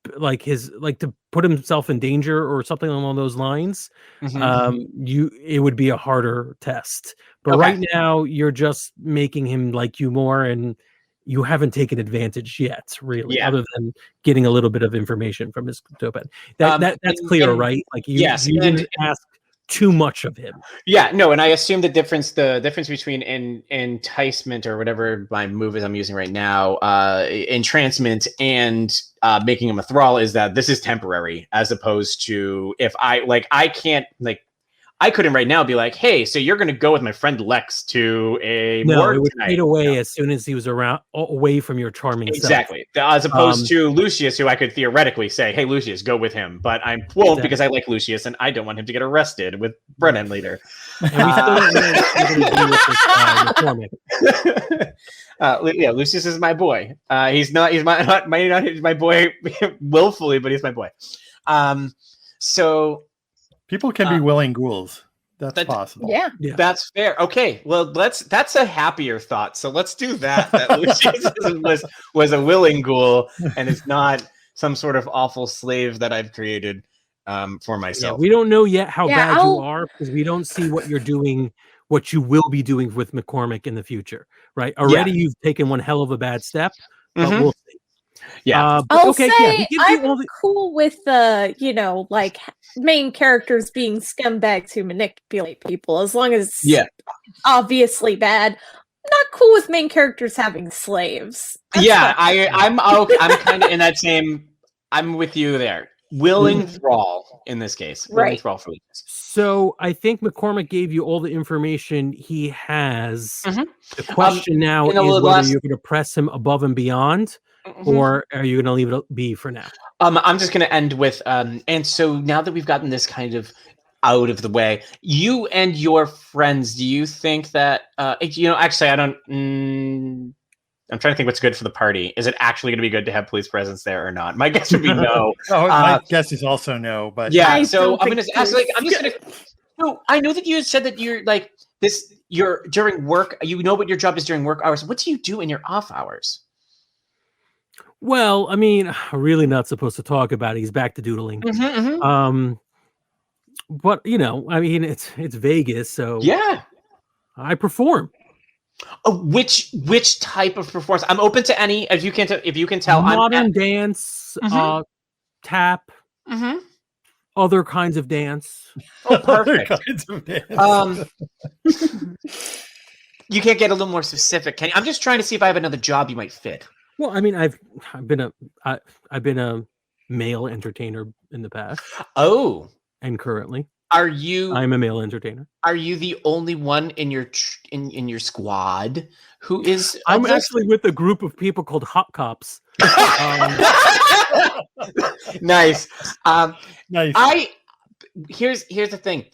to put himself in danger or something along those lines, it would be a harder test. But right now you're just making him like you more, and you haven't taken advantage yet, really, other than getting a little bit of information from his topet. That's clear, right? Like you didn't ask too much of him. Yeah, no, and I assume the difference between enticement, or whatever my move is I'm using right now, entrancement and making him a thrall, is that this is temporary, as opposed to if I couldn't right now be like, hey, so you're going to go with my friend Lex to a morgue it would tonight. fade away as soon as he was away from your charming exactly self. As opposed to Lucius, who I could theoretically say, hey, Lucius, go with him, but I won't because I like Lucius and I don't want him to get arrested with Brennan later. And we still don't know what we're going to do with this McCormick. Lucius is my boy. He's not my boy willfully, but he's my boy. So People can be willing ghouls. That's possible. Yeah. That's fair. Okay. Well, that's a happier thought. So let's do that. That Lucius was a willing ghoul and is not some sort of awful slave that I've created for myself. We don't know yet how bad you are, because we don't see what you're doing, what you will be doing with McCormick in the future, right? Already you've taken one hell of a bad step, but we'll see. Yeah. I'll say I'm cool with the, like main characters being scumbags who manipulate people, as long as it's obviously bad. Not cool with main characters having slaves. I'm kind of in that same. I'm with you there. Willing thrall in this case. Willing thrall for Lucas. So I think McCormick gave you all the information he has. The question now is whether you're going to press him above and beyond. Or are you going to leave it be for now? I'm just going to end with, and so now that we've gotten this kind of out of the way, you and your friends, do you think that, actually, I don't, I'm trying to think what's good for the party. Is it actually going to be good to have police presence there or not? My guess would be no. My guess is also no, but so I'm going to ask, no, I know that you said that you're like this, you're during work, you know what your job is during work hours. What do you do in your off hours? Well, I mean, I'm really not supposed to talk about it. He's back to doodling. But I mean, it's Vegas, so I perform. Which type of performance? I'm open to any. If you can tell, modern dance, tap, other kinds of dance. Oh, perfect. Other kinds of dance. You can't get a little more specific, can you? I'm just trying to see if I have another job you might fit. Well, I mean, I've been a male entertainer in the past. Oh, and currently, I'm a male entertainer. Are you the only one in your in your squad who is? I'm actually with a group of people called Hot Cops. Nice. Nice. Here's the thing.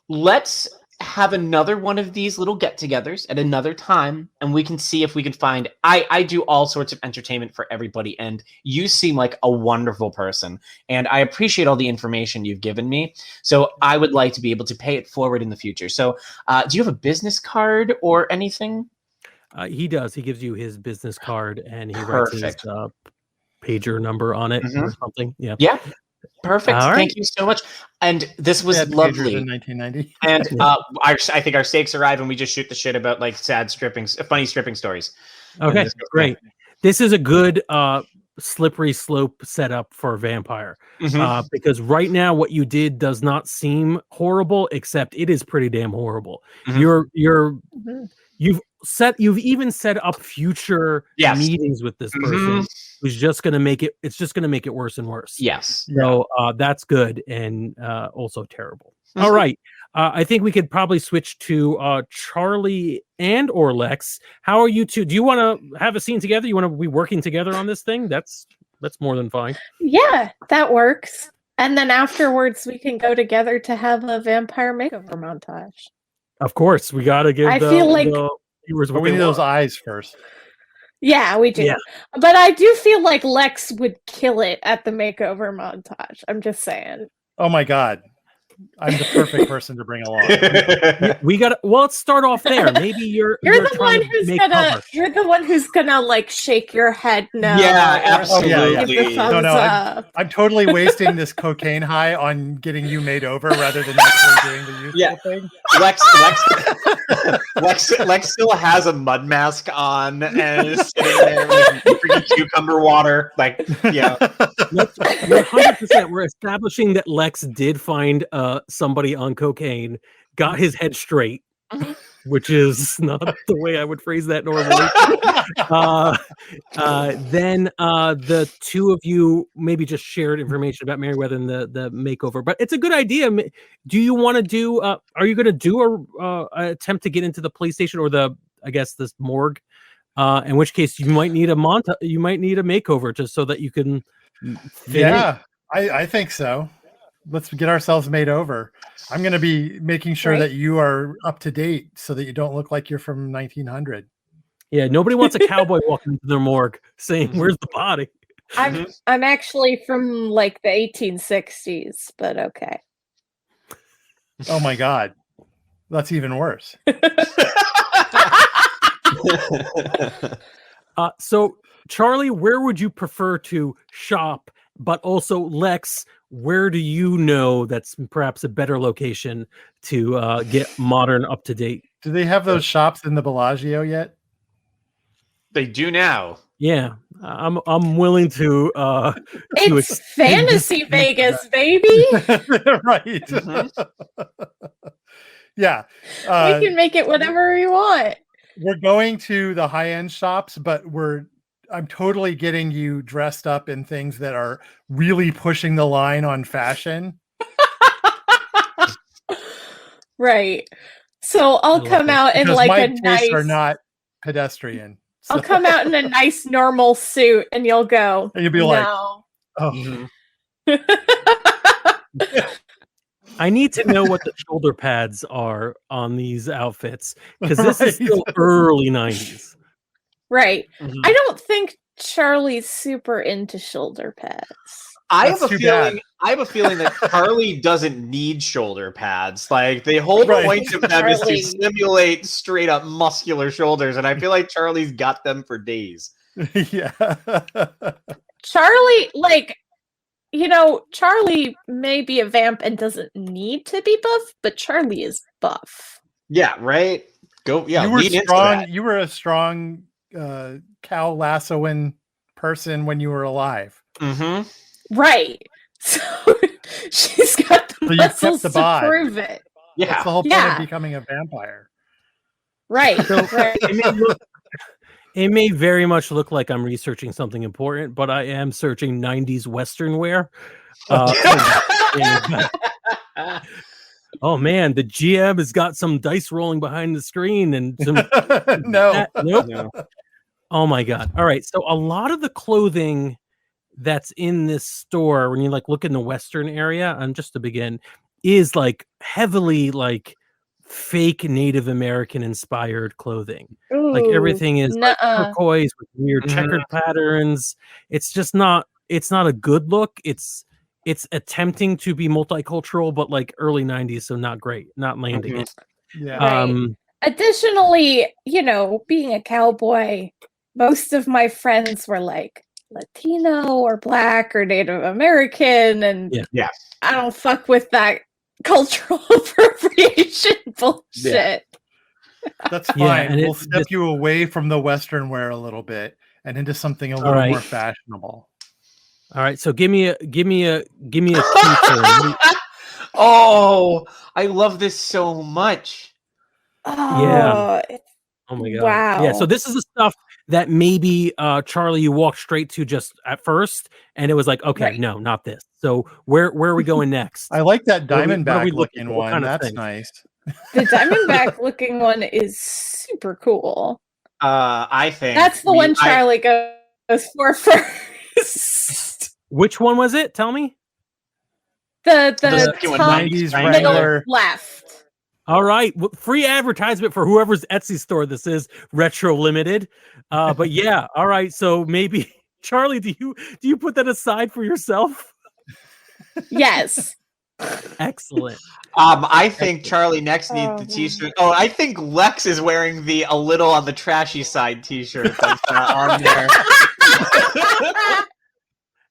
Let's have another one of these little get-togethers at another time, and we can see if we can find. I do all sorts of entertainment for everybody, and you seem like a wonderful person, and I appreciate all the information you've given me. So I would like to be able to pay it forward in the future. So do you have a business card or anything? He does. He gives you his business card, and he writes his pager number on it or something. Yeah. Perfect. All right. Thank you so much. And this was lovely. In 1990. And I think our stakes arrive and we just shoot the shit about like funny stripping stories. Okay, great. This is a good slippery slope setup for a vampire. Because right now what you did does not seem horrible, except it is pretty damn horrible. You've even set up future meetings with this person who's just going to make it worse and worse. Yes. So that's good and also terrible. All right. I think we could probably switch to Charlie and or Lex. How are you two? Do you want to have a scene together? You want to be working together on this thing? That's more than fine. Yeah, that works. And then afterwards, we can go together to have a vampire makeover montage. Of course, we got to give I feel like the viewers what we they need those want. eyes first. Yeah, we do. Yeah. But I do feel like Lex would kill it at the makeover montage. I'm just saying. Oh my God. I'm the perfect person to bring along. We got. Well, let's start off there. Maybe you're the one who's gonna like shake your head no. Yeah, absolutely. Give the thumbs up. I'm totally wasting this cocaine high on getting you made over rather than actually doing the useful thing. Lex still has a mud mask on and is sitting there with freaking cucumber water. Like, yeah. 100%. We're establishing that Lex did find somebody on cocaine, got his head straight, which is not the way I would phrase that normally. Then the two of you maybe just shared information about Merriweather and the makeover, but it's a good idea. Do you want to do? Are you going to do a attempt to get into the police station or this morgue? In which case, you might need a You might need a makeover just so that you can. Yeah, I think so. Let's get ourselves made over. I'm going to be making sure that you are up to date so that you don't look like you're from 1900. Yeah, nobody wants a cowboy walking into their morgue saying, "Where's the body?" I'm actually from like the 1860s, but okay. Oh my God, that's even worse. So, Charlie, where would you prefer to shop? But also, Lex, where do you know that's perhaps a better location to get modern, up to date? Do they have those shops in the Bellagio yet? They do now. Yeah, I'm willing to. It's fantasy Vegas, baby. Right. Yeah, we can make it whatever we want. We're going to the high-end shops, but I'm totally getting you dressed up in things that are really pushing the line on fashion. Right. So I'll come out in like a nice. Are not pedestrian. So. I'll come out in a nice normal suit, and you'll go. And you'll be no. Oh. I need to know what the shoulder pads are on these outfits because this is still early 90s. Right. I don't think Charlie's super into shoulder pads. I have a feeling that Charlie doesn't need shoulder pads. Like the whole point of them is to simulate straight up muscular shoulders, and I feel like Charlie's got them for days. Yeah. Charlie, Charlie may be a vamp and doesn't need to be buff, but Charlie is buff. Yeah, right? Go, yeah. You were strong. You were a strong cow lassoing person when you were alive. Mm-hmm. Right. So she's got the muscles to prove it. Yeah. That's the whole point of becoming a vampire. Right. Right. It may very much look like I'm researching something important, but I am searching 90s Western wear. Oh man, the GM has got some dice rolling behind the screen and some. Nope. No. Oh my God. All right. So a lot of the clothing that's in this store, when you look in the Western area, and just to begin, is heavily fake Native American inspired clothing. Ooh, everything is turquoise with weird checkered patterns. It's just not. It's not a good look. It's attempting to be multicultural, but early 90s, so not great. Not landing it. Yeah. Right. Additionally, being a cowboy, most of my friends were Latino or Black or Native American, and yeah. I don't fuck with that cultural appropriation bullshit. That's fine. And we'll step you away from the Western wear a little bit and into something a little more fashionable. All right, so give me a teacher. Oh, I love this so much. Oh, yeah. Oh my God. Wow. Yeah, so this is the stuff that maybe Charlie, you walked straight to just at first, and it was like, okay, Right. no, not this. So where are we going next? I like that What are we Diamondback looking looking for? What one. kind of That's thing? nice. The Diamondback looking one is super cool. I think That's the one Charlie goes for first. Which one was it? Tell me. The second one, top 90s middle Wrangler. left. All right, well, free advertisement for whoever's Etsy store this is, Retro Limited. But yeah, all right. So maybe Charlie, do you put that aside for yourself? Yes. Excellent. I think Charlie next needs the t-shirt. Oh, I think Lex is wearing the a little on the trashy side t-shirt that's on there.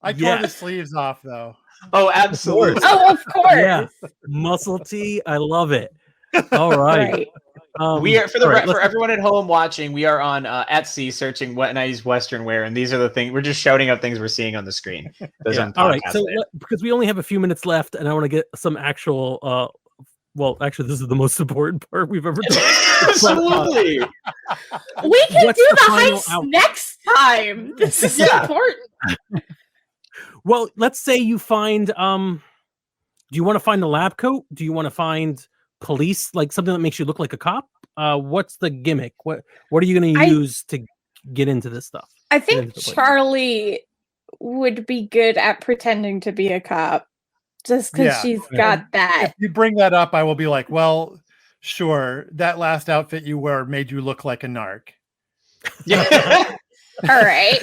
I tore the sleeves off though. Oh, absolutely. Oh, of course. Yeah, muscle tee. I love it. All right. We are for right, everyone at home watching. We are on Etsy searching what 90s Western wear, and these are the things we're just shouting out things we're seeing on the screen. All right. So because we only have a few minutes left, and I want to get some actual. Well, actually, this is the most important part we've ever done. Absolutely. We can What's do the the final heist next time. This is important. Well, let's say you find. Do you want to find the lab coat? Do you want to find police, like something that makes you look like a cop? What's the gimmick? What are you going to use to get into this stuff? I think Charlie would be good at pretending to be a cop, just because she's got that. If you bring that up, I will be like, well, sure, that last outfit you wore made you look like a narc. Yeah. All right.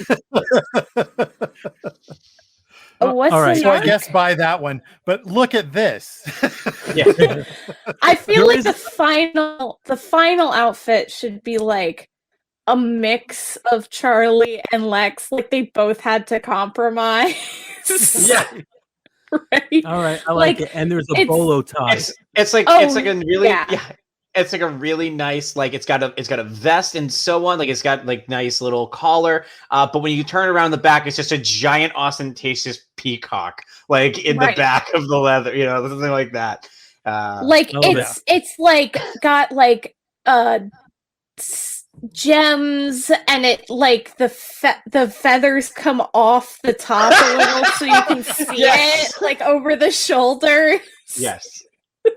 What's all right. So I guess buy that one, but look at this. Yeah. I feel like the final outfit should be like a mix of Charlie and Lex, like they both had to compromise. Yeah. Right. All right. I like it. And there's a bolo tie. It's like a really it's like a really nice, like it's got a vest and so on, like it's got like nice little collar, but when you turn around the back, it's just a giant ostentatious peacock like in the back of the leather, something like that. It's like got like gems, and it like the feathers come off the top a little so you can see it like over the shoulder. Yes.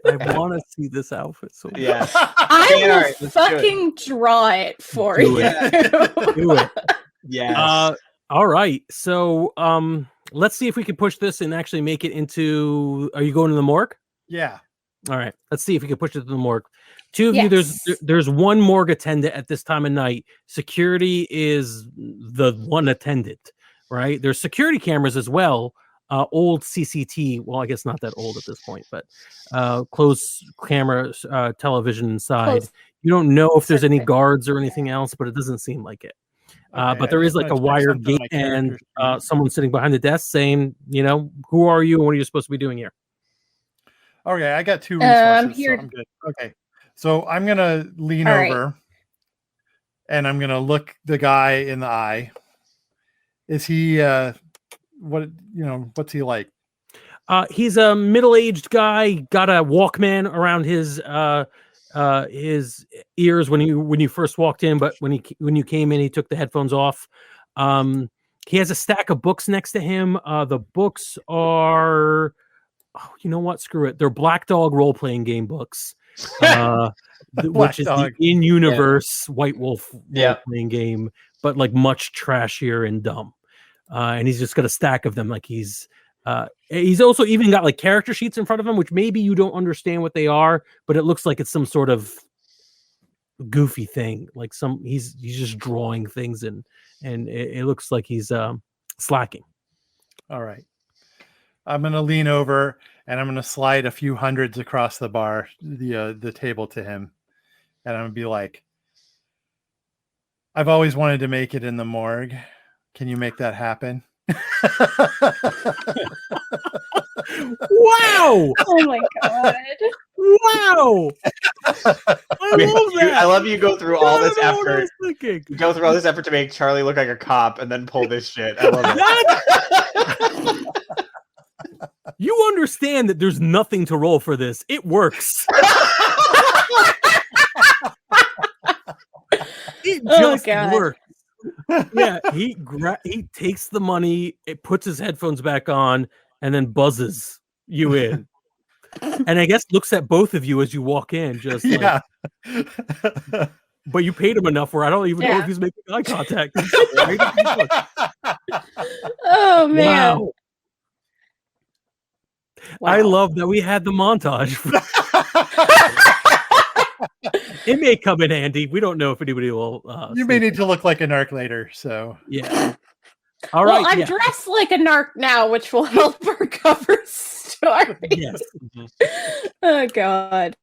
I want to see this outfit. So yeah, I will fucking draw it for you. Do it. Yeah. All right. So let's see if we can push this and actually make it into. Are you going to the morgue? Yeah. All right. Let's see if we can push it to the morgue. Two of you. There's one morgue attendant at this time of night. Security is the one attendant. Right. There's security cameras as well. Old CCT, well, I guess not that old at this point, but closed camera television inside. You don't know if there's any guards or anything else, but it doesn't seem like it. But there is like a wired gate and someone sitting behind the desk saying, who are you and what are you supposed to be doing here? Okay, I got two resources. I'm here. So I'm good. Okay, so I'm going to lean over and I'm going to look the guy in the eye. Is he... what's he like? He's a middle-aged guy, got a Walkman around his ears when you first walked in, but when you came in, he took the headphones off. He has a stack of books next to him. The books are, you know what? Screw it. They're Black Dog role-playing game books, which is the in-universe White Wolf role-playing game, but like much trashier and dumb. And he's just got a stack of them. Like he's also even got like character sheets in front of him, which maybe you don't understand what they are, but it looks like it's some sort of goofy thing. Like he's just drawing things and it looks like he's slacking. All right. I'm going to lean over and I'm going to slide a few hundreds across the bar, the table to him. And I'm going to be like, I've always wanted to make it in the morgue. Can you make that happen? Wow! Oh my god! Wow! I love you go through all this effort. Go through all this effort to make Charlie look like a cop, and then pull this shit. I love it. You understand that there's nothing to roll for this. It works. It just works. Yeah, he takes the money, it puts his headphones back on, and then buzzes you in. And I guess looks at both of you as you walk in, just like, but you paid him enough where I don't even know if he's making eye contact. Oh man. Wow. I love that we had the montage. It may come in handy. We don't know if anybody will. You may need to look like a narc later. So yeah. All right. Well, I'm dressed like a narc now, which will help our cover story. Yes. Oh God.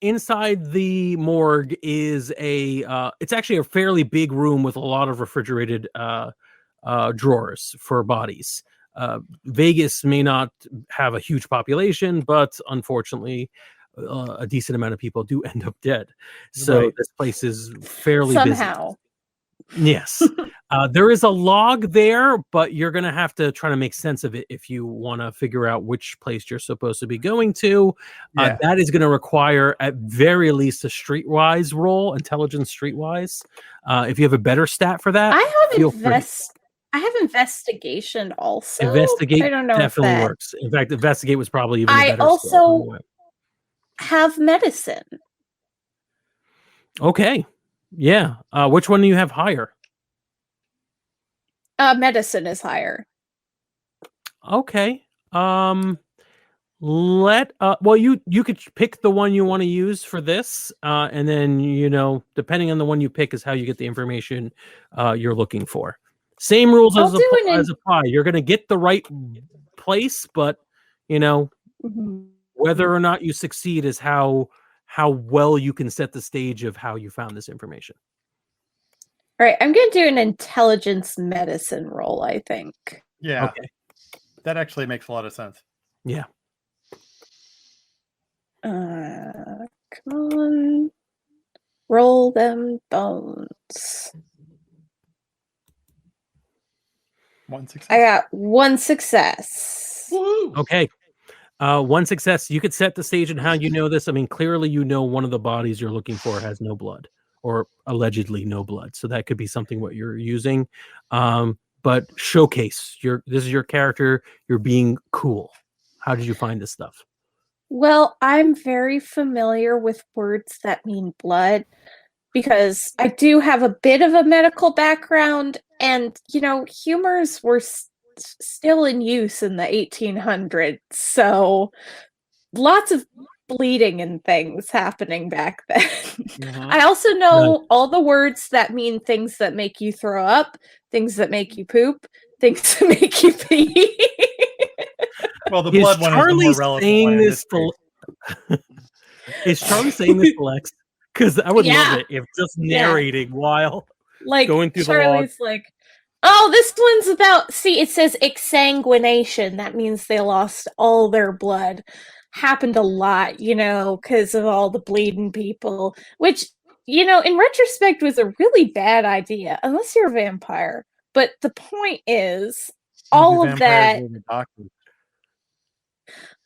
Inside the morgue is it's actually a fairly big room with a lot of refrigerated drawers for bodies. Vegas may not have a huge population, but unfortunately, a decent amount of people do end up dead. So this place is fairly somehow busy. Yes. There is a log there, but you're going to have to try to make sense of it if you want to figure out which place you're supposed to be going to. That is going to require, at very least, a streetwise roll, intelligence streetwise. If you have a better stat for that, I have investigation also. Investigate I don't know definitely works. In fact, investigate was probably even better. I also have medicine. Okay. Yeah. Which one do you have higher? Medicine is higher. Okay. Well, you could pick the one you want to use for this, and then depending on the one you pick is how you get the information you're looking for. Same rules as apply. You're going to get the right place, but whether or not you succeed is how well you can set the stage of how you found this information. All right, I'm going to do an intelligence medicine roll, I think. Yeah. Okay. That actually makes a lot of sense. Yeah. Come on. Roll them bones. 1 success. I got 1 success. Woo! Okay. 1 success. You could set the stage and how you know this. I mean, clearly one of the bodies you're looking for has no blood, or allegedly no blood. So that could be something what you're using. But showcase this is your character. You're being cool. How did you find this stuff? Well, I'm very familiar with words that mean blood because I do have a bit of a medical background, and humors were still in use in the 1800s, so lots of bleeding and things happening back then. Mm-hmm. I also know all the words that mean things that make you throw up, things that make you poop, things that make you pee. Well, the blood one is the more relevant one. Is Charlie saying this, Lex? Because I would love it if just narrating while going through Charlie's the log. Oh, this one's about, it says exsanguination. That means they lost all their blood. Happened a lot, because of all the bleeding people, which, in retrospect was a really bad idea, unless you're a vampire. But the point is, all of that...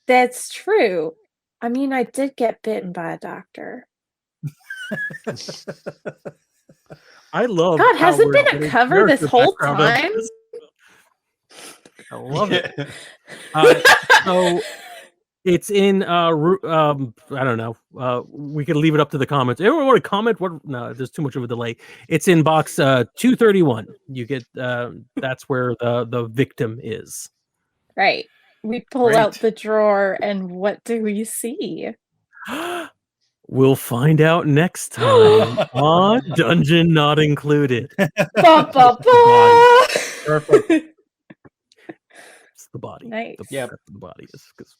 That's true. I mean, I did get bitten by a doctor. I love. God, has it been a cover this whole time? I love it. So it's in. I don't know. We could leave it up to the comments. Everyone want to comment? What? No, there's too much of a delay. It's in box 231. You get. That's where the victim is. Right. We pull out the drawer, and what do we see? We'll find out next time on Dungeon Not Included. Ba, ba, ba. Perfect. It's the body. Nice. The body is because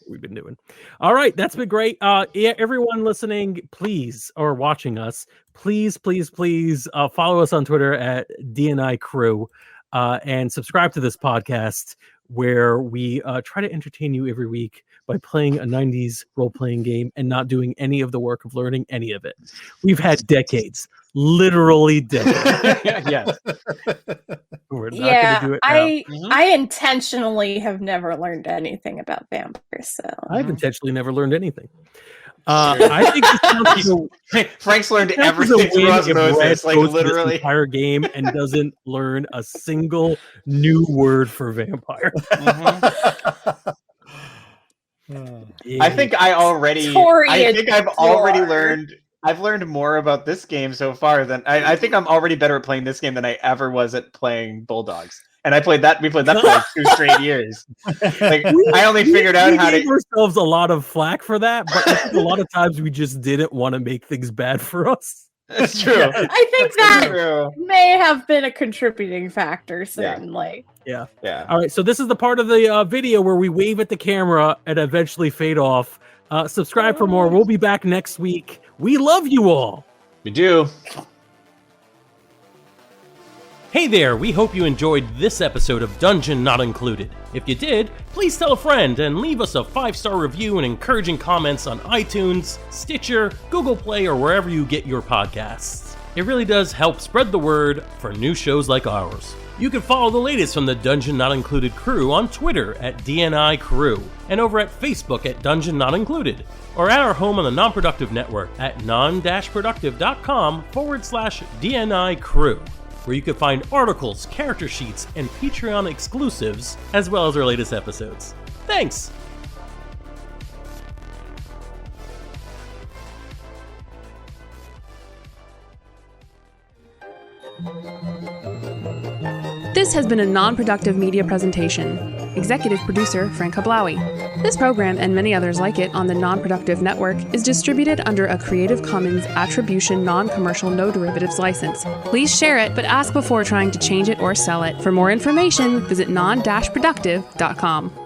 we've been doing. All right, that's been great. Everyone listening, please, or watching us, please follow us on Twitter at DNI Crew and subscribe to this podcast, where we try to entertain you every week by playing a 90s role-playing game and not doing any of the work of learning any of it. We've had decades, literally decades. Yes. We're not going to do it now. I intentionally have never learned anything about vampires. So I've intentionally never learned anything. I think this counts as Frank's learned a everything through win if Brad osmosis, like goes through this literally. entire game and doesn't learn a single new word for vampire. I think I've already learned. I've learned more about this game so far than I think I'm already better at playing this game than I ever was at playing Bulldogs. And we played that for like 2 straight years. Like I only figured out how to give ourselves a lot of flack for that, but I think a lot of times we just didn't want to make things bad for us. That's true. I think that may have been a contributing factor, certainly. Yeah. Yeah. All right, so this is the part of the video where we wave at the camera and eventually fade off. Subscribe for more. We'll be back next week. We love you all. We do. Hey there, we hope you enjoyed this episode of Dungeon Not Included. If you did, please tell a friend and leave us a 5-star review and encouraging comments on iTunes, Stitcher, Google Play, or wherever you get your podcasts. It really does help spread the word for new shows like ours. You can follow the latest from the Dungeon Not Included crew on Twitter at DNI Crew, and over at Facebook at Dungeon Not Included, or at our home on the Non-Productive Network at Non-Productive.com/DNI Crew, where you can find articles, character sheets, and Patreon exclusives, as well as our latest episodes. Thanks! This has been a non-productive media presentation. Executive producer Frank Hablawi. This program and many others like it on the Non-Productive Network is distributed under a Creative Commons Attribution Non-Commercial No Derivatives license. Please share it, but ask before trying to change it or sell it. For more information, visit non-productive.com.